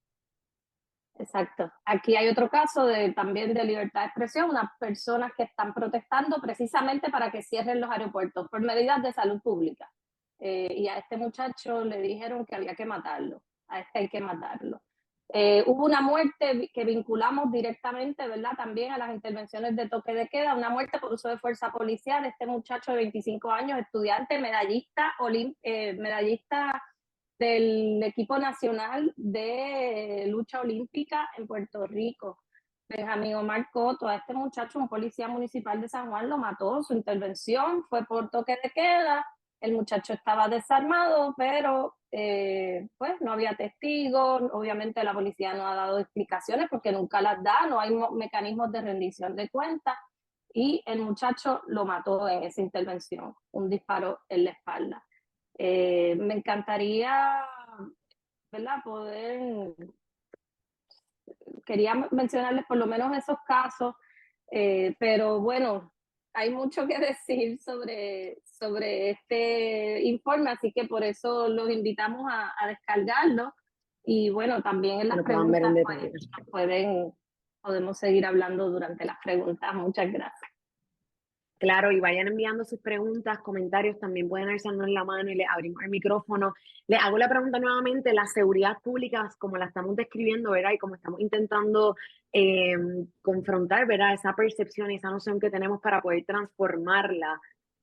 Exacto. Aquí hay otro caso también de libertad de expresión, unas personas que están protestando precisamente para que cierren los aeropuertos por medidas de salud pública. Y a este muchacho le dijeron que había que matarlo, a este hay que matarlo. Hubo una muerte que vinculamos directamente, ¿verdad? También a las intervenciones de toque de queda, una muerte por uso de fuerza policial. Este muchacho de 25 años, estudiante, medallista del equipo nacional de lucha olímpica en Puerto Rico. Benjamín Omar Coto, a este muchacho, un policía municipal de San Juan, lo mató. Su intervención fue por toque de queda. El muchacho estaba desarmado, pero pues no había testigos. Obviamente la policía no ha dado explicaciones porque nunca las da, no hay mecanismos de rendición de cuentas. Y el muchacho lo mató en esa intervención, un disparo en la espalda. Me encantaría, ¿verdad? Quería mencionarles por lo menos esos casos, pero bueno, hay mucho que decir sobre este informe, así que por eso los invitamos a descargarlo. Y bueno, también en las Lo puedan ver en preguntas detalle. podemos seguir hablando durante las preguntas. Muchas gracias. Claro, y vayan enviando sus preguntas, comentarios, también pueden alzarnos la mano y les abrimos el micrófono. Les hago la pregunta nuevamente, la seguridad pública, como la estamos describiendo, ¿verdad? Y como estamos intentando confrontar, ¿verdad? Esa percepción y esa noción que tenemos para poder transformarla,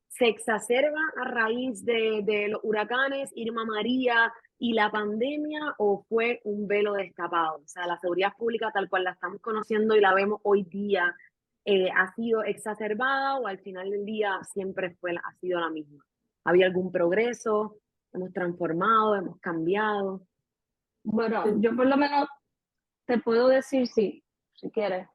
¿se exacerba a raíz de los huracanes, Irma María y la pandemia, o fue un velo destapado? O sea, la seguridad pública tal cual la estamos conociendo y la vemos hoy día, ¿ha sido exacerbada o al final del día siempre ha sido la misma? ¿Había algún progreso? ¿Hemos transformado? ¿Hemos cambiado? Bueno, yo por lo menos te puedo decir, sí, si quieres,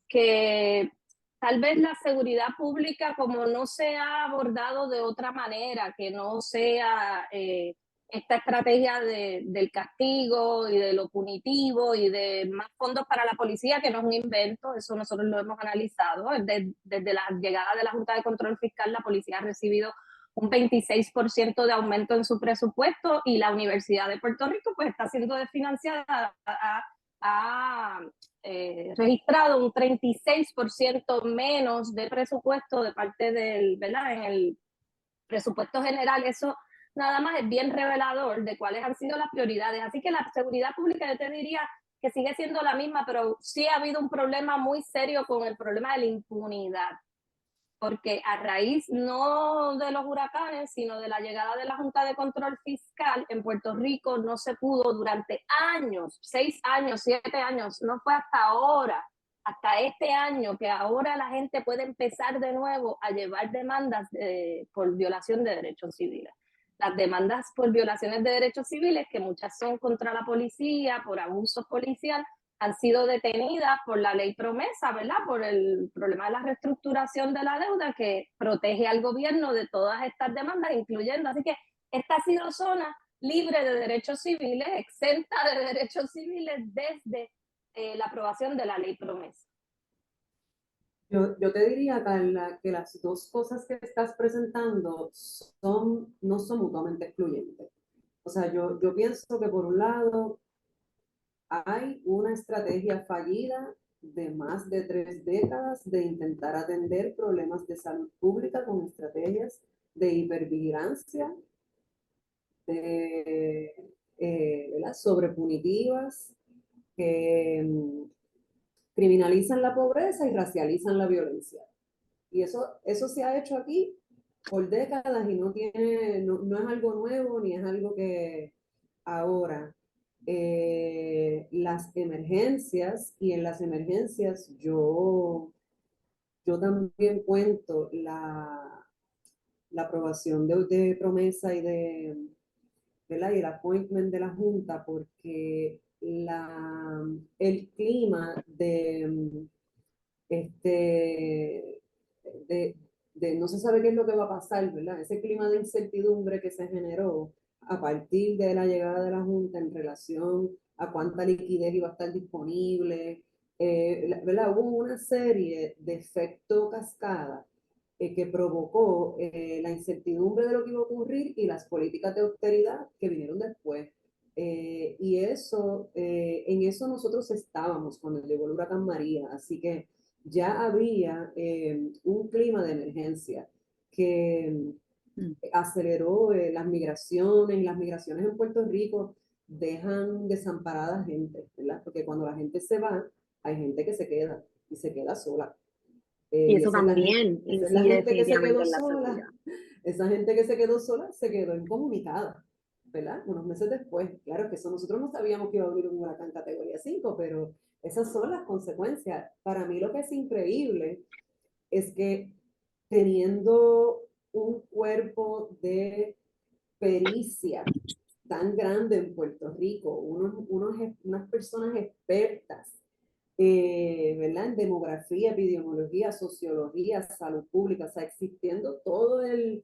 que tal vez la seguridad pública, como no se ha abordado de otra manera, que no sea esta estrategia del castigo y de lo punitivo y de más fondos para la policía, que no es un invento, eso nosotros lo hemos analizado. Desde la llegada de la Junta de Control Fiscal, la policía ha recibido un 26% de aumento en su presupuesto, y la Universidad de Puerto Rico pues está siendo desfinanciada a registrado un 36% menos de presupuesto de parte ¿verdad? En el presupuesto general. Eso nada más es bien revelador de cuáles han sido las prioridades. Así que la seguridad pública, yo te diría que sigue siendo la misma, pero sí ha habido un problema muy serio con el problema de la impunidad, porque a raíz no de los huracanes, sino de la llegada de la Junta de Control Fiscal en Puerto Rico, no se pudo durante años, 6 años, 7 años, no fue hasta ahora, hasta este año, que ahora la gente puede empezar de nuevo a llevar demandas por violación de derechos civiles. Las demandas por violaciones de derechos civiles, que muchas son contra la policía, por abuso policial, han sido detenidas por la ley promesa, ¿verdad? Por el problema de la reestructuración de la deuda, que protege al gobierno de todas estas demandas, incluyendo. Así que esta ha sido zona libre de derechos civiles, exenta de derechos civiles desde la aprobación de la ley promesa. Yo te diría, Carla, que las dos cosas que estás presentando no son mutuamente excluyentes. O sea, yo pienso que por un lado hay una estrategia fallida de más de 3 décadas de intentar atender problemas de salud pública con estrategias de hipervigilancia, de, sobrepunitivas, que criminalizan la pobreza y racializan la violencia. Y eso se ha hecho aquí por décadas y no es algo nuevo ni es algo que ahora. Las emergencias, y en las emergencias yo también cuento la aprobación de promesa ¿verdad? Y el appointment de la Junta, porque el clima este, de, no se sabe qué es lo que va a pasar, ¿verdad? Ese clima de incertidumbre que se generó a partir de la llegada de la Junta en relación a cuánta liquidez iba a estar disponible, ¿verdad? Hubo una serie de efectos cascada que provocó la incertidumbre de lo que iba a ocurrir y las políticas de austeridad que vinieron después. Y eso, en eso nosotros estábamos cuando llegó el huracán María, así que ya había un clima de emergencia que aceleró las migraciones, y las migraciones en Puerto Rico dejan desamparada gente, ¿verdad? Porque cuando la gente se va, hay gente que se queda y se queda sola. Y Y eso también esa es la incide gente que se definitivamente quedó en la sola. seguridad. Esa gente que se quedó sola se quedó incomunicada, ¿verdad? Unos meses después. Claro que eso nosotros no sabíamos que iba a haber un huracán categoría 5, pero esas son las consecuencias. Para mí lo que es increíble es que teniendo un cuerpo de pericia tan grande en Puerto Rico, unas personas expertas, ¿verdad? En demografía, epidemiología, sociología, salud pública, o sea, existiendo el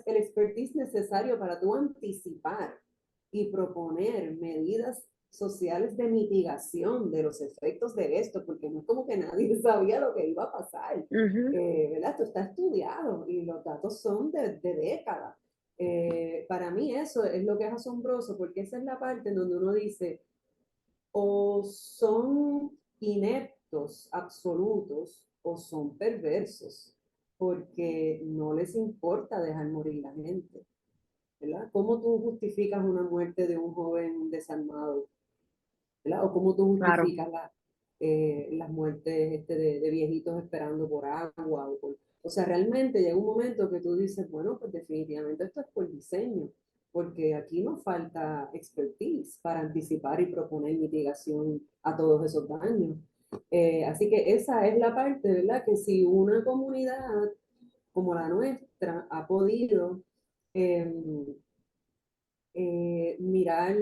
expertise necesario para tú anticipar y proponer medidas sociales de mitigación de los efectos de esto, porque no es como que nadie sabía lo que iba a pasar, ¿verdad? Esto está estudiado y los datos son de décadas. Para mí eso es lo que es asombroso, porque esa es la parte en donde uno dice, o son ineptos absolutos o son perversos, porque no les importa dejar morir la gente, ¿verdad? ¿Cómo tú justificas una muerte de un joven desarmado? ¿Verdad? O cómo tú Claro. justificas las muertes de viejitos esperando por agua. O sea, realmente llega un momento que tú dices, bueno, pues definitivamente esto es por diseño, porque aquí nos falta expertise para anticipar y proponer mitigación a todos esos daños. Así que esa es la parte, ¿verdad? Que si una comunidad como la nuestra ha podido eh, mirar,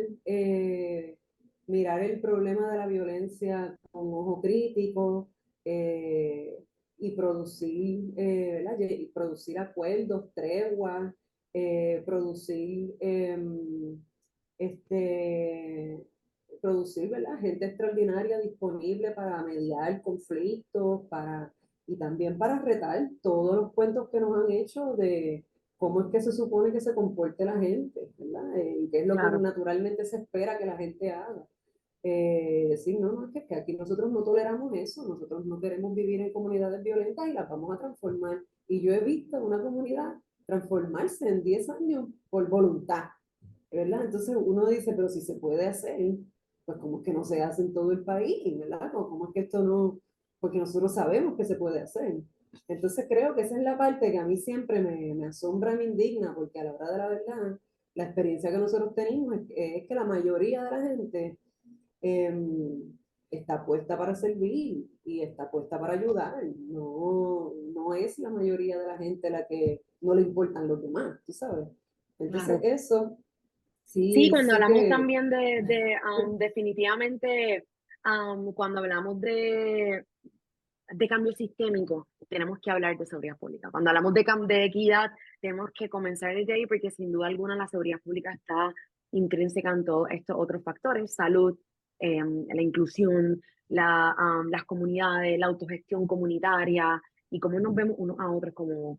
mirar el problema de la violencia con ojo crítico eh, y producir, y producir acuerdos, treguas, producir, este, producir, ¿verdad? Gente extraordinaria disponible para mediar conflictos, y también para retar todos los cuentos que nos han hecho de cómo es que se supone que se comporte la gente, ¿verdad? Y qué es lo que Claro. naturalmente se espera que la gente haga. Decir, no, no, es que aquí nosotros no toleramos eso, nosotros no queremos vivir en comunidades violentas y las vamos a transformar. Y yo he visto una comunidad transformarse en 10 años por voluntad, ¿verdad? Entonces uno dice, pero si se puede hacer, pues cómo es que no se hace en todo el país, ¿verdad? ¿Cómo es que esto no? Porque nosotros sabemos que se puede hacer. Entonces creo que esa es la parte que a mí siempre me asombra, me indigna, porque a la hora de la verdad, la experiencia que nosotros tenemos es que la mayoría de la gente está puesta para servir y está puesta para ayudar. No, no es la mayoría de la gente la que no le importan los demás, tú sabes. Entonces Claro. eso Sí, sí, cuando sí hablamos que también definitivamente, cuando hablamos de cambio sistémico, tenemos que hablar de seguridad pública. Cuando hablamos de equidad, tenemos que comenzar desde ahí porque sin duda alguna la seguridad pública está intrínseca en todos estos otros factores: salud, la inclusión, las comunidades, la autogestión comunitaria y cómo nos vemos unos a otros como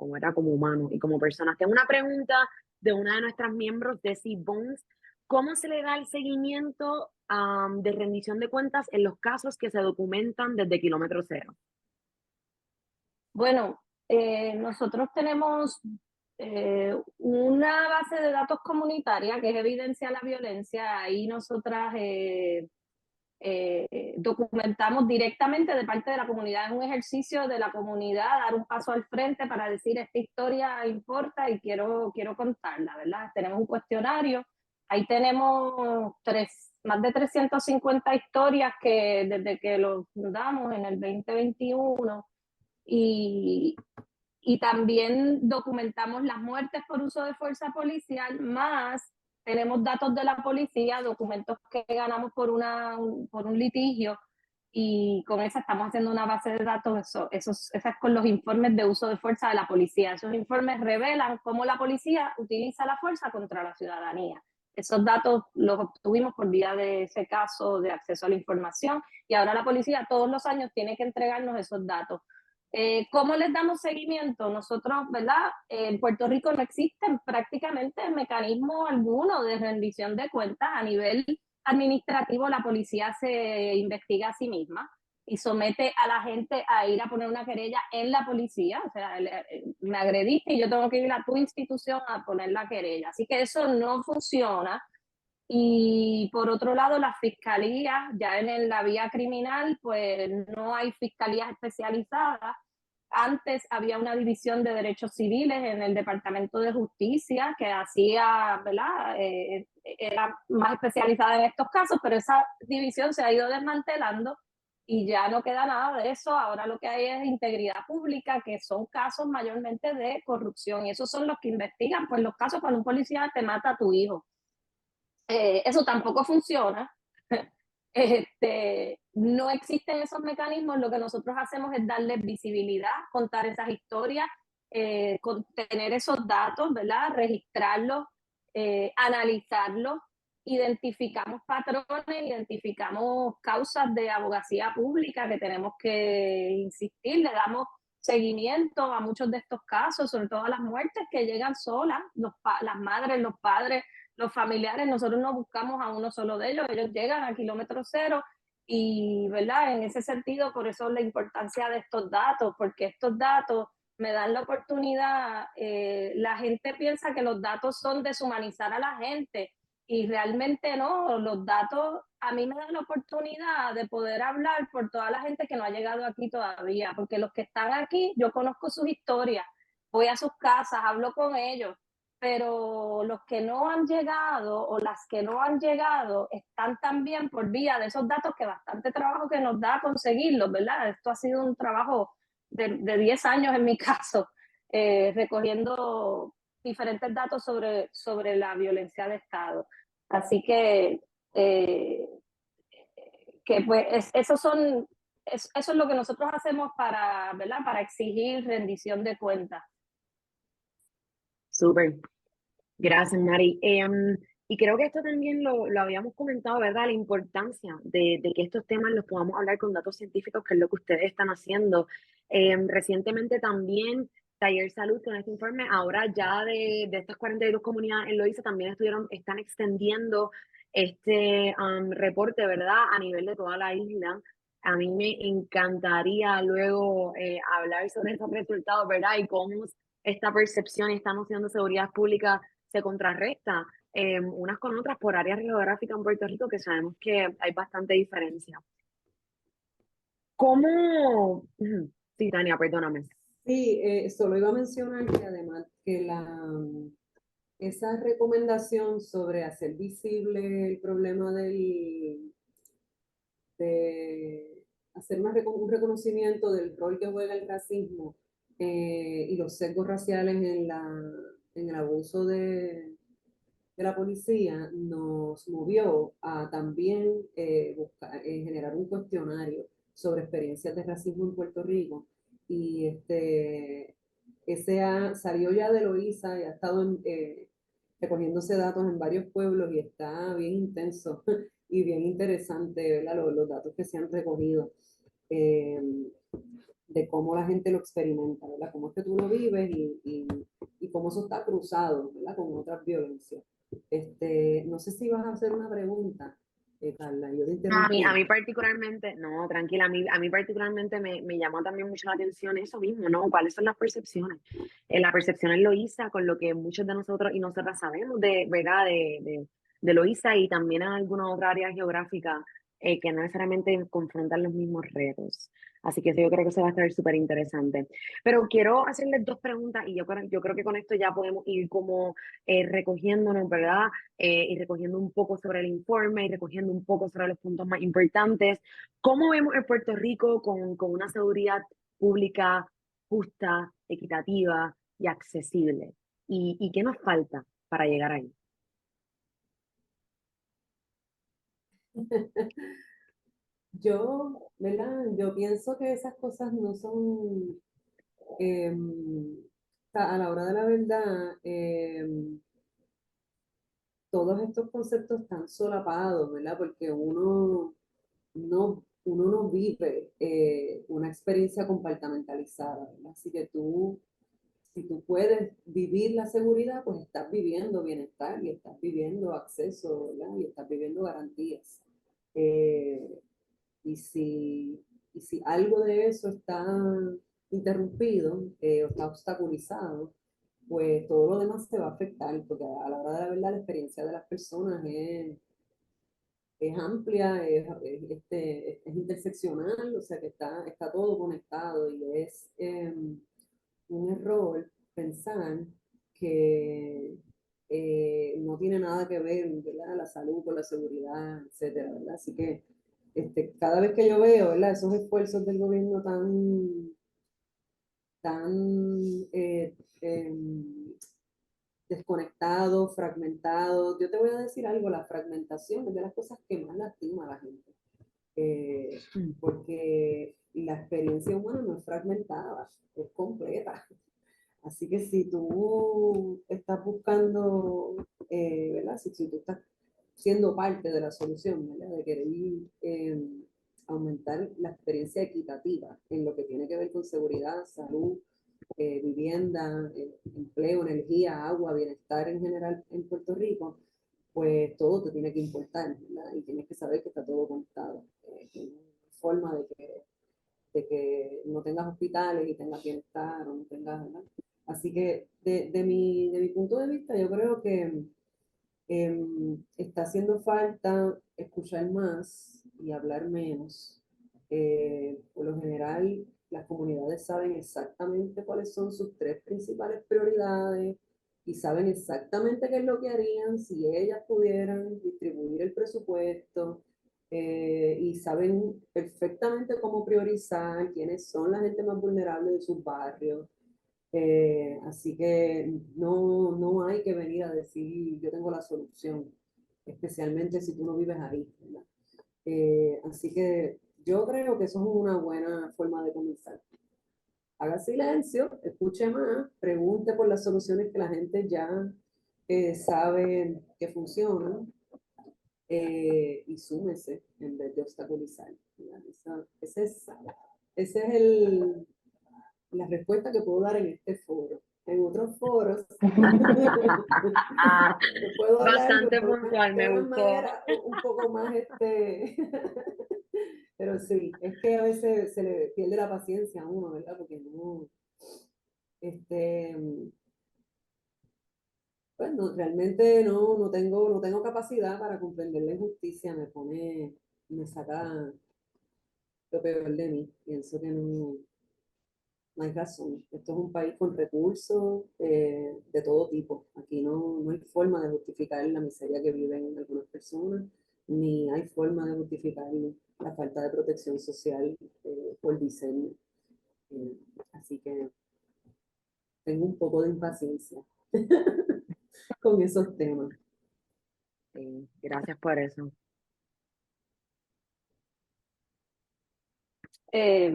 humanos y como personas. Tengo una pregunta de una de nuestras miembros, Desi Bones. ¿Cómo se le da el seguimiento de rendición de cuentas en los casos que se documentan desde kilómetro cero? Bueno, nosotros tenemos una base de datos comunitaria que es Evidencia la Violencia. Ahí nosotras documentamos directamente de parte de la comunidad. Es un ejercicio de la comunidad, dar un paso al frente para decir esta historia importa y quiero contarla, ¿verdad? Tenemos un cuestionario, ahí tenemos más de 350 historias que desde que lo fundamos en el 2021 y, y también documentamos las muertes por uso de fuerza policial, más tenemos datos de la policía, documentos que ganamos por un litigio y con esa estamos haciendo una base de datos, esas con los informes de uso de fuerza de la policía. Esos informes revelan cómo la policía utiliza la fuerza contra la ciudadanía. Esos datos los obtuvimos por vía de ese caso de acceso a la información y ahora la policía todos los años tiene que entregarnos esos datos. ¿Cómo les damos seguimiento? Nosotros, ¿verdad? En Puerto Rico no existe prácticamente mecanismo alguno de rendición de cuentas a nivel administrativo. La policía se investiga a sí misma y somete a la gente a ir a poner una querella en la policía. O sea, me agrediste y yo tengo que ir a tu institución a poner la querella. Así que eso no funciona. Y por otro lado, las fiscalías, ya en la vía criminal, pues no hay fiscalías especializadas. Antes había una división de derechos civiles en el Departamento de Justicia que hacía, ¿verdad? Era más especializada en estos casos, pero esa división se ha ido desmantelando y ya no queda nada de eso. Ahora lo que hay es integridad pública, que son casos mayormente de corrupción, y esos son los que investigan, pues los casos cuando un policía te mata a tu hijo. Eso tampoco funciona. No existen esos mecanismos. Lo que nosotros hacemos es darles visibilidad, contar esas historias, tener esos datos, ¿verdad? Registrarlos, analizarlos, identificamos patrones, identificamos causas de abogacía pública que tenemos que insistir, le damos seguimiento a muchos de estos casos, sobre todo a las muertes que llegan solas, las madres, los padres, los familiares. Nosotros no buscamos a uno solo de ellos llegan a kilómetro cero y, ¿verdad? En ese sentido, por eso la importancia de estos datos, porque estos datos me dan la oportunidad, la gente piensa que los datos son deshumanizar a la gente y realmente no, los datos a mí me dan la oportunidad de poder hablar por toda la gente que no ha llegado aquí todavía, porque los que están aquí, yo conozco sus historias, voy a sus casas, hablo con ellos, pero los que no han llegado o las que no han llegado están también por vía de esos datos que bastante trabajo que nos da conseguirlos, ¿verdad? Esto ha sido un trabajo de 10 años en mi caso, recogiendo diferentes datos sobre la violencia de Estado. Así que pues eso es lo que nosotros hacemos para, ¿verdad? Para exigir rendición de cuentas. Súper. Gracias, Mari. Y creo que esto también lo habíamos comentado, ¿verdad? La importancia de que estos temas los podamos hablar con datos científicos, que es lo que ustedes están haciendo. Recientemente también Taller Salud con este informe, ahora ya de estas 42 comunidades en Loíza también están extendiendo este reporte, ¿verdad? A nivel de toda la isla. A mí me encantaría luego hablar sobre esos resultados, ¿verdad? Y cómo esta percepción y esta noción de seguridad pública se contrarresta unas con otras por áreas geográficas en Puerto Rico, que sabemos que hay bastante diferencia. ¿Cómo? Sí, Tania, perdóname. Sí, solo iba a mencionar que además que esa recomendación sobre hacer visible el problema de hacer un reconocimiento del rol que juega el racismo y los sesgos raciales en el abuso de la policía, nos movió a también generar un cuestionario sobre experiencias de racismo en Puerto Rico. Y salió ya de Loíza y ha estado recogiéndose datos en varios pueblos y está bien intenso y bien interesante, ¿verdad? Los datos que se han recogido. De cómo la gente lo experimenta, ¿verdad? Cómo es que tú lo vives y cómo eso está cruzado, ¿verdad? Con otras violencias. No sé si vas a hacer una pregunta, Carla, yo te interrumpí. A mí particularmente, no, tranquila, a mí particularmente me llamó también mucho la atención eso mismo, ¿no? ¿Cuáles son las percepciones? La percepción en Loíza, con lo que muchos de nosotros y nosotras sabemos ¿verdad? De Loíza y también en alguna otra área geográfica que no necesariamente confrontan los mismos retos. Así que yo creo que eso va a estar súper interesante. Pero quiero hacerles dos preguntas y yo creo que con esto ya podemos ir como recogiéndonos, ¿verdad? Y recogiendo un poco sobre el informe y recogiendo un poco sobre los puntos más importantes. ¿Cómo vemos en Puerto Rico con una seguridad pública justa, equitativa y accesible? ¿Y qué nos falta para llegar ahí? ¿verdad? Yo pienso que esas cosas no son, o sea, a la hora de la verdad, todos estos conceptos están solapados, ¿verdad? Porque uno no vive una experiencia compartimentalizada, ¿verdad? Así que si tú puedes vivir la seguridad, pues estás viviendo bienestar y estás viviendo acceso, ¿verdad? Y estás viviendo garantías. Eh, y si, y si algo de eso está interrumpido o está obstaculizado, pues todo lo demás se va a afectar, porque a la hora de la verdad la experiencia de las personas es amplia, es interseccional, o sea que está todo conectado y es un error pensar que no tiene nada que ver, ¿verdad? La salud con la seguridad, etcétera, ¿verdad? Así que cada vez que yo veo, ¿verdad? Esos esfuerzos del gobierno tan desconectados, fragmentados, yo te voy a decir algo, la fragmentación es de las cosas que más lastima a la gente, eh, porque la experiencia humana no es fragmentada, es completa. Así que si tú estás buscando, ¿verdad? Si tú estás siendo parte de la solución, ¿verdad? De querer aumentar la experiencia equitativa en lo que tiene que ver con seguridad, salud, vivienda, empleo, energía, agua, bienestar en general en Puerto Rico, pues todo te tiene que importar, ¿verdad? Y tienes que saber que está todo conectado. Que no hay forma de que no tengas hospitales y tengas bienestar o no tengas, ¿verdad? Así que de mi punto de vista, yo creo que está haciendo falta escuchar más y hablar menos. Por lo general, las comunidades saben exactamente cuáles son sus tres principales prioridades y saben exactamente qué es lo que harían si ellas pudieran distribuir el presupuesto, y saben perfectamente cómo priorizar quiénes son la gente más vulnerable de sus barrios. Así que no hay que venir a decir yo tengo la solución, especialmente si tú no vives ahí, ¿verdad? Así que yo creo que eso es una buena forma de comenzar. Haga silencio, escuche más, pregunte por las soluciones que la gente ya sabe que funcionan, y súmese en vez de obstaculizar. Ese es la respuesta que puedo dar en este foro. En otros foros yo puedo hablar Bastante de puntual, me una gustó. manera un poco más pero sí, es que a veces se le pierde la paciencia a uno, ¿verdad? Porque no, este, pues no, realmente no tengo capacidad para comprender la injusticia, me saca lo peor de mí. Pienso que no hay razón. Esto es un país con recursos de todo tipo. Aquí no hay forma de justificar la miseria que viven algunas personas, ni hay forma de justificar la falta de protección social por diseño. Eh, Así que tengo un poco de impaciencia con esos temas. Sí, gracias por eso.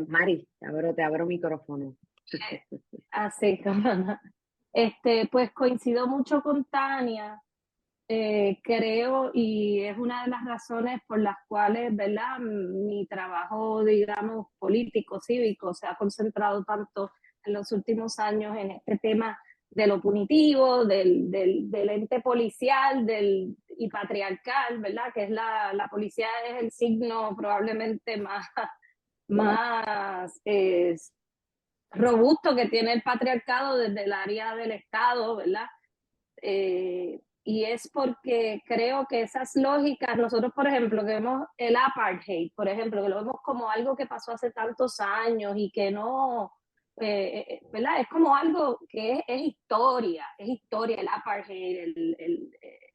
Mari, te abro micrófono. Así como no. Pues coincido mucho con Tania, creo, y es una de las razones por las cuales, ¿verdad? Mi trabajo, digamos, político, cívico, se ha concentrado tanto en los últimos años en este tema de lo punitivo, del ente policial y patriarcal, ¿verdad? Que es la policía es el signo probablemente más robusto que tiene el patriarcado desde el área del Estado, ¿verdad? Y es porque creo que esas lógicas, nosotros por ejemplo, que vemos el apartheid, por ejemplo, que lo vemos como algo que pasó hace tantos años y que no, ¿verdad? Es como algo que es historia el apartheid,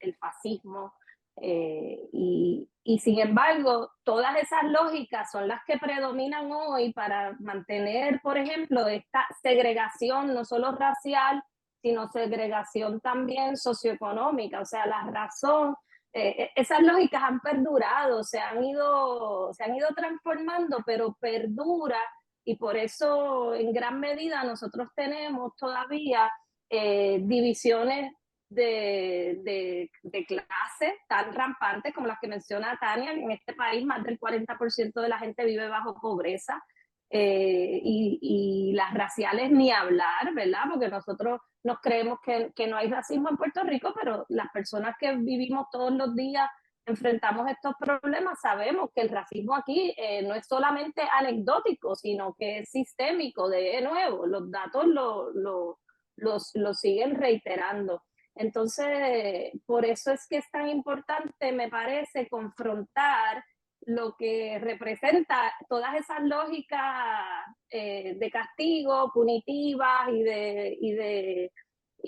el fascismo. Y sin embargo, todas esas lógicas son las que predominan hoy para mantener, por ejemplo, esta segregación no solo racial, sino segregación también socioeconómica. O sea, la razón esas lógicas han perdurado, se han ido transformando, pero perdura, y por eso en gran medida nosotros tenemos todavía divisiones de clase tan rampantes como las que menciona Tania. En este país más del 40% de la gente vive bajo pobreza, y las raciales ni hablar, ¿verdad? Porque nosotros nos creemos que no hay racismo en Puerto Rico, pero las personas que vivimos todos los días enfrentamos estos problemas, sabemos que el racismo aquí no es solamente anecdótico, sino que es sistémico. De nuevo, los datos lo siguen reiterando. Entonces, por eso es que es tan importante, me parece, confrontar lo que representa todas esas lógicas de castigo, punitivas y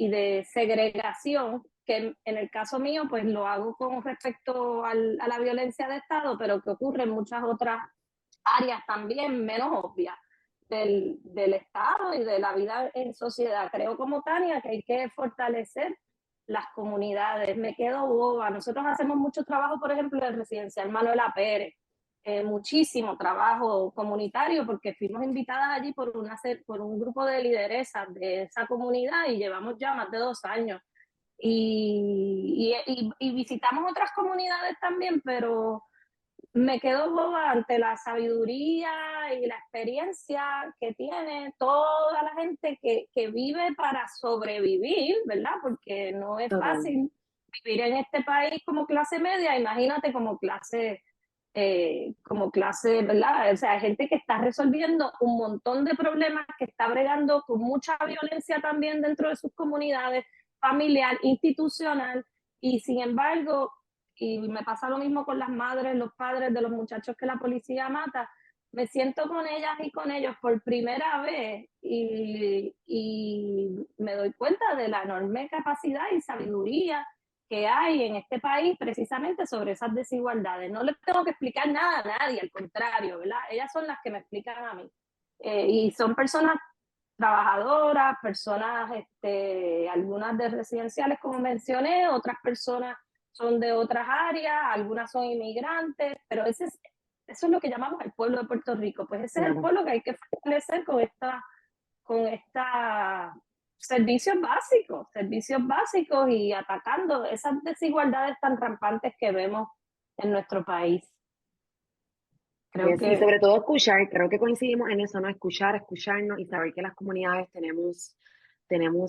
de segregación, que en el caso mío pues lo hago con respecto a la violencia de Estado, pero que ocurre en muchas otras áreas también menos obvias del Estado y de la vida en sociedad. Creo como Tania que hay que fortalecer las comunidades. Me quedo boba. Nosotros hacemos mucho trabajo, por ejemplo, en el residencial Manuela Pérez, muchísimo trabajo comunitario, porque fuimos invitadas allí por un grupo de lideresas de esa comunidad y llevamos ya más de 2 años. Y visitamos otras comunidades también, pero me quedo boba ante la sabiduría y la experiencia que tiene toda la gente que vive para sobrevivir, ¿verdad? Porque no es Total. fácil vivir en este país como clase media, imagínate como clase, ¿verdad? O sea, hay gente que está resolviendo un montón de problemas, que está bregando con mucha violencia también dentro de sus comunidades, familiar, institucional, y sin embargo, y me pasa lo mismo con las madres, los padres de los muchachos que la policía mata, me siento con ellas y con ellos por primera vez y me doy cuenta de la enorme capacidad y sabiduría que hay en este país precisamente sobre esas desigualdades. No les tengo que explicar nada a nadie, al contrario, ¿verdad? Ellas son las que me explican a mí. Y son personas trabajadoras, personas, algunas de residenciales, como mencioné, otras personas son de otras áreas, algunas son inmigrantes, pero eso es lo que llamamos el pueblo de Puerto Rico. Pues ese es el pueblo que hay que fortalecer con esta servicios básicos y atacando esas desigualdades tan rampantes que vemos en nuestro país. Creo Sí, que sobre todo escuchar, creo que coincidimos en eso, ¿no? Escucharnos y saber que las comunidades tenemos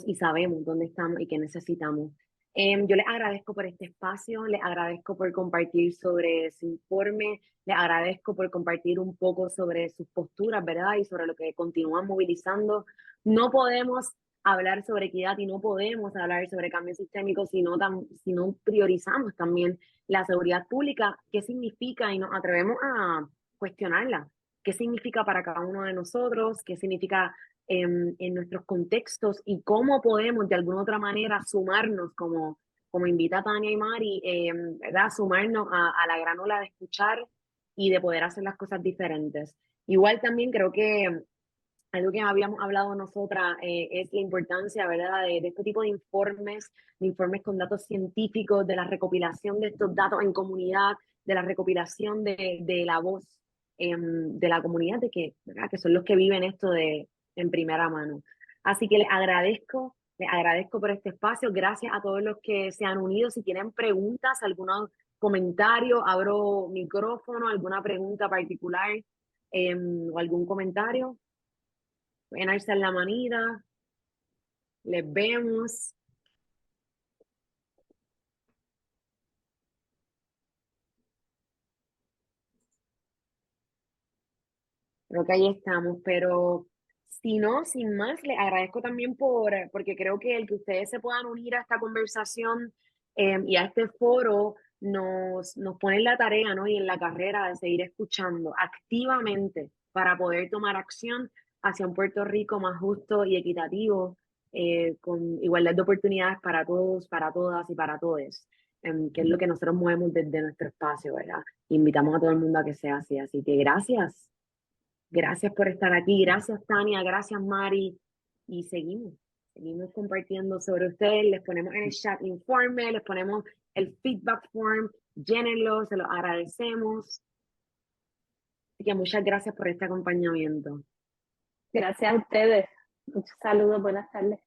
y sabemos dónde estamos y qué necesitamos. Yo les agradezco por este espacio, les agradezco por compartir sobre su informe, les agradezco por compartir un poco sobre sus posturas, ¿verdad? Y sobre lo que continúan movilizando. No podemos hablar sobre equidad y no podemos hablar sobre cambio sistémico si no priorizamos también la seguridad pública. ¿Qué significa? Y nos atrevemos a cuestionarla. ¿Qué significa para cada uno de nosotros? ¿Qué significa en nuestros contextos? Y cómo podemos de alguna otra manera sumarnos, como invita Tania y Mari, ¿verdad? Sumarnos a la gran ola de escuchar y de poder hacer las cosas diferentes. Igual también creo que algo que habíamos hablado nosotras es la importancia, ¿verdad?, de este tipo de informes con datos científicos, de la recopilación de estos datos en comunidad, de la recopilación de la voz de la comunidad, ¿verdad?, que son los que viven esto en primera mano. Así que les agradezco por este espacio. Gracias a todos los que se han unido. Si tienen preguntas, algún comentario, abro micrófono, alguna pregunta particular o algún comentario. Pueden alzar la manita, les vemos. Creo que ahí estamos, pero si no, sin más, les agradezco también porque creo que el que ustedes se puedan unir a esta conversación y a este foro nos pone en la tarea, ¿no? Y en la carrera de seguir escuchando activamente para poder tomar acción hacia un Puerto Rico más justo y equitativo, con igualdad de oportunidades para todos, para todas y para todos, que es lo que nosotros movemos desde nuestro espacio, ¿verdad? Invitamos a todo el mundo a que sea así. Así que gracias. Gracias por estar aquí. Gracias, Tania. Gracias, Mari. Y seguimos. Seguimos compartiendo sobre ustedes, les ponemos en el chat informe, les ponemos el feedback form, llénenlo, se lo agradecemos. Así que muchas gracias por este acompañamiento. Gracias a ustedes. Muchos saludos, buenas tardes.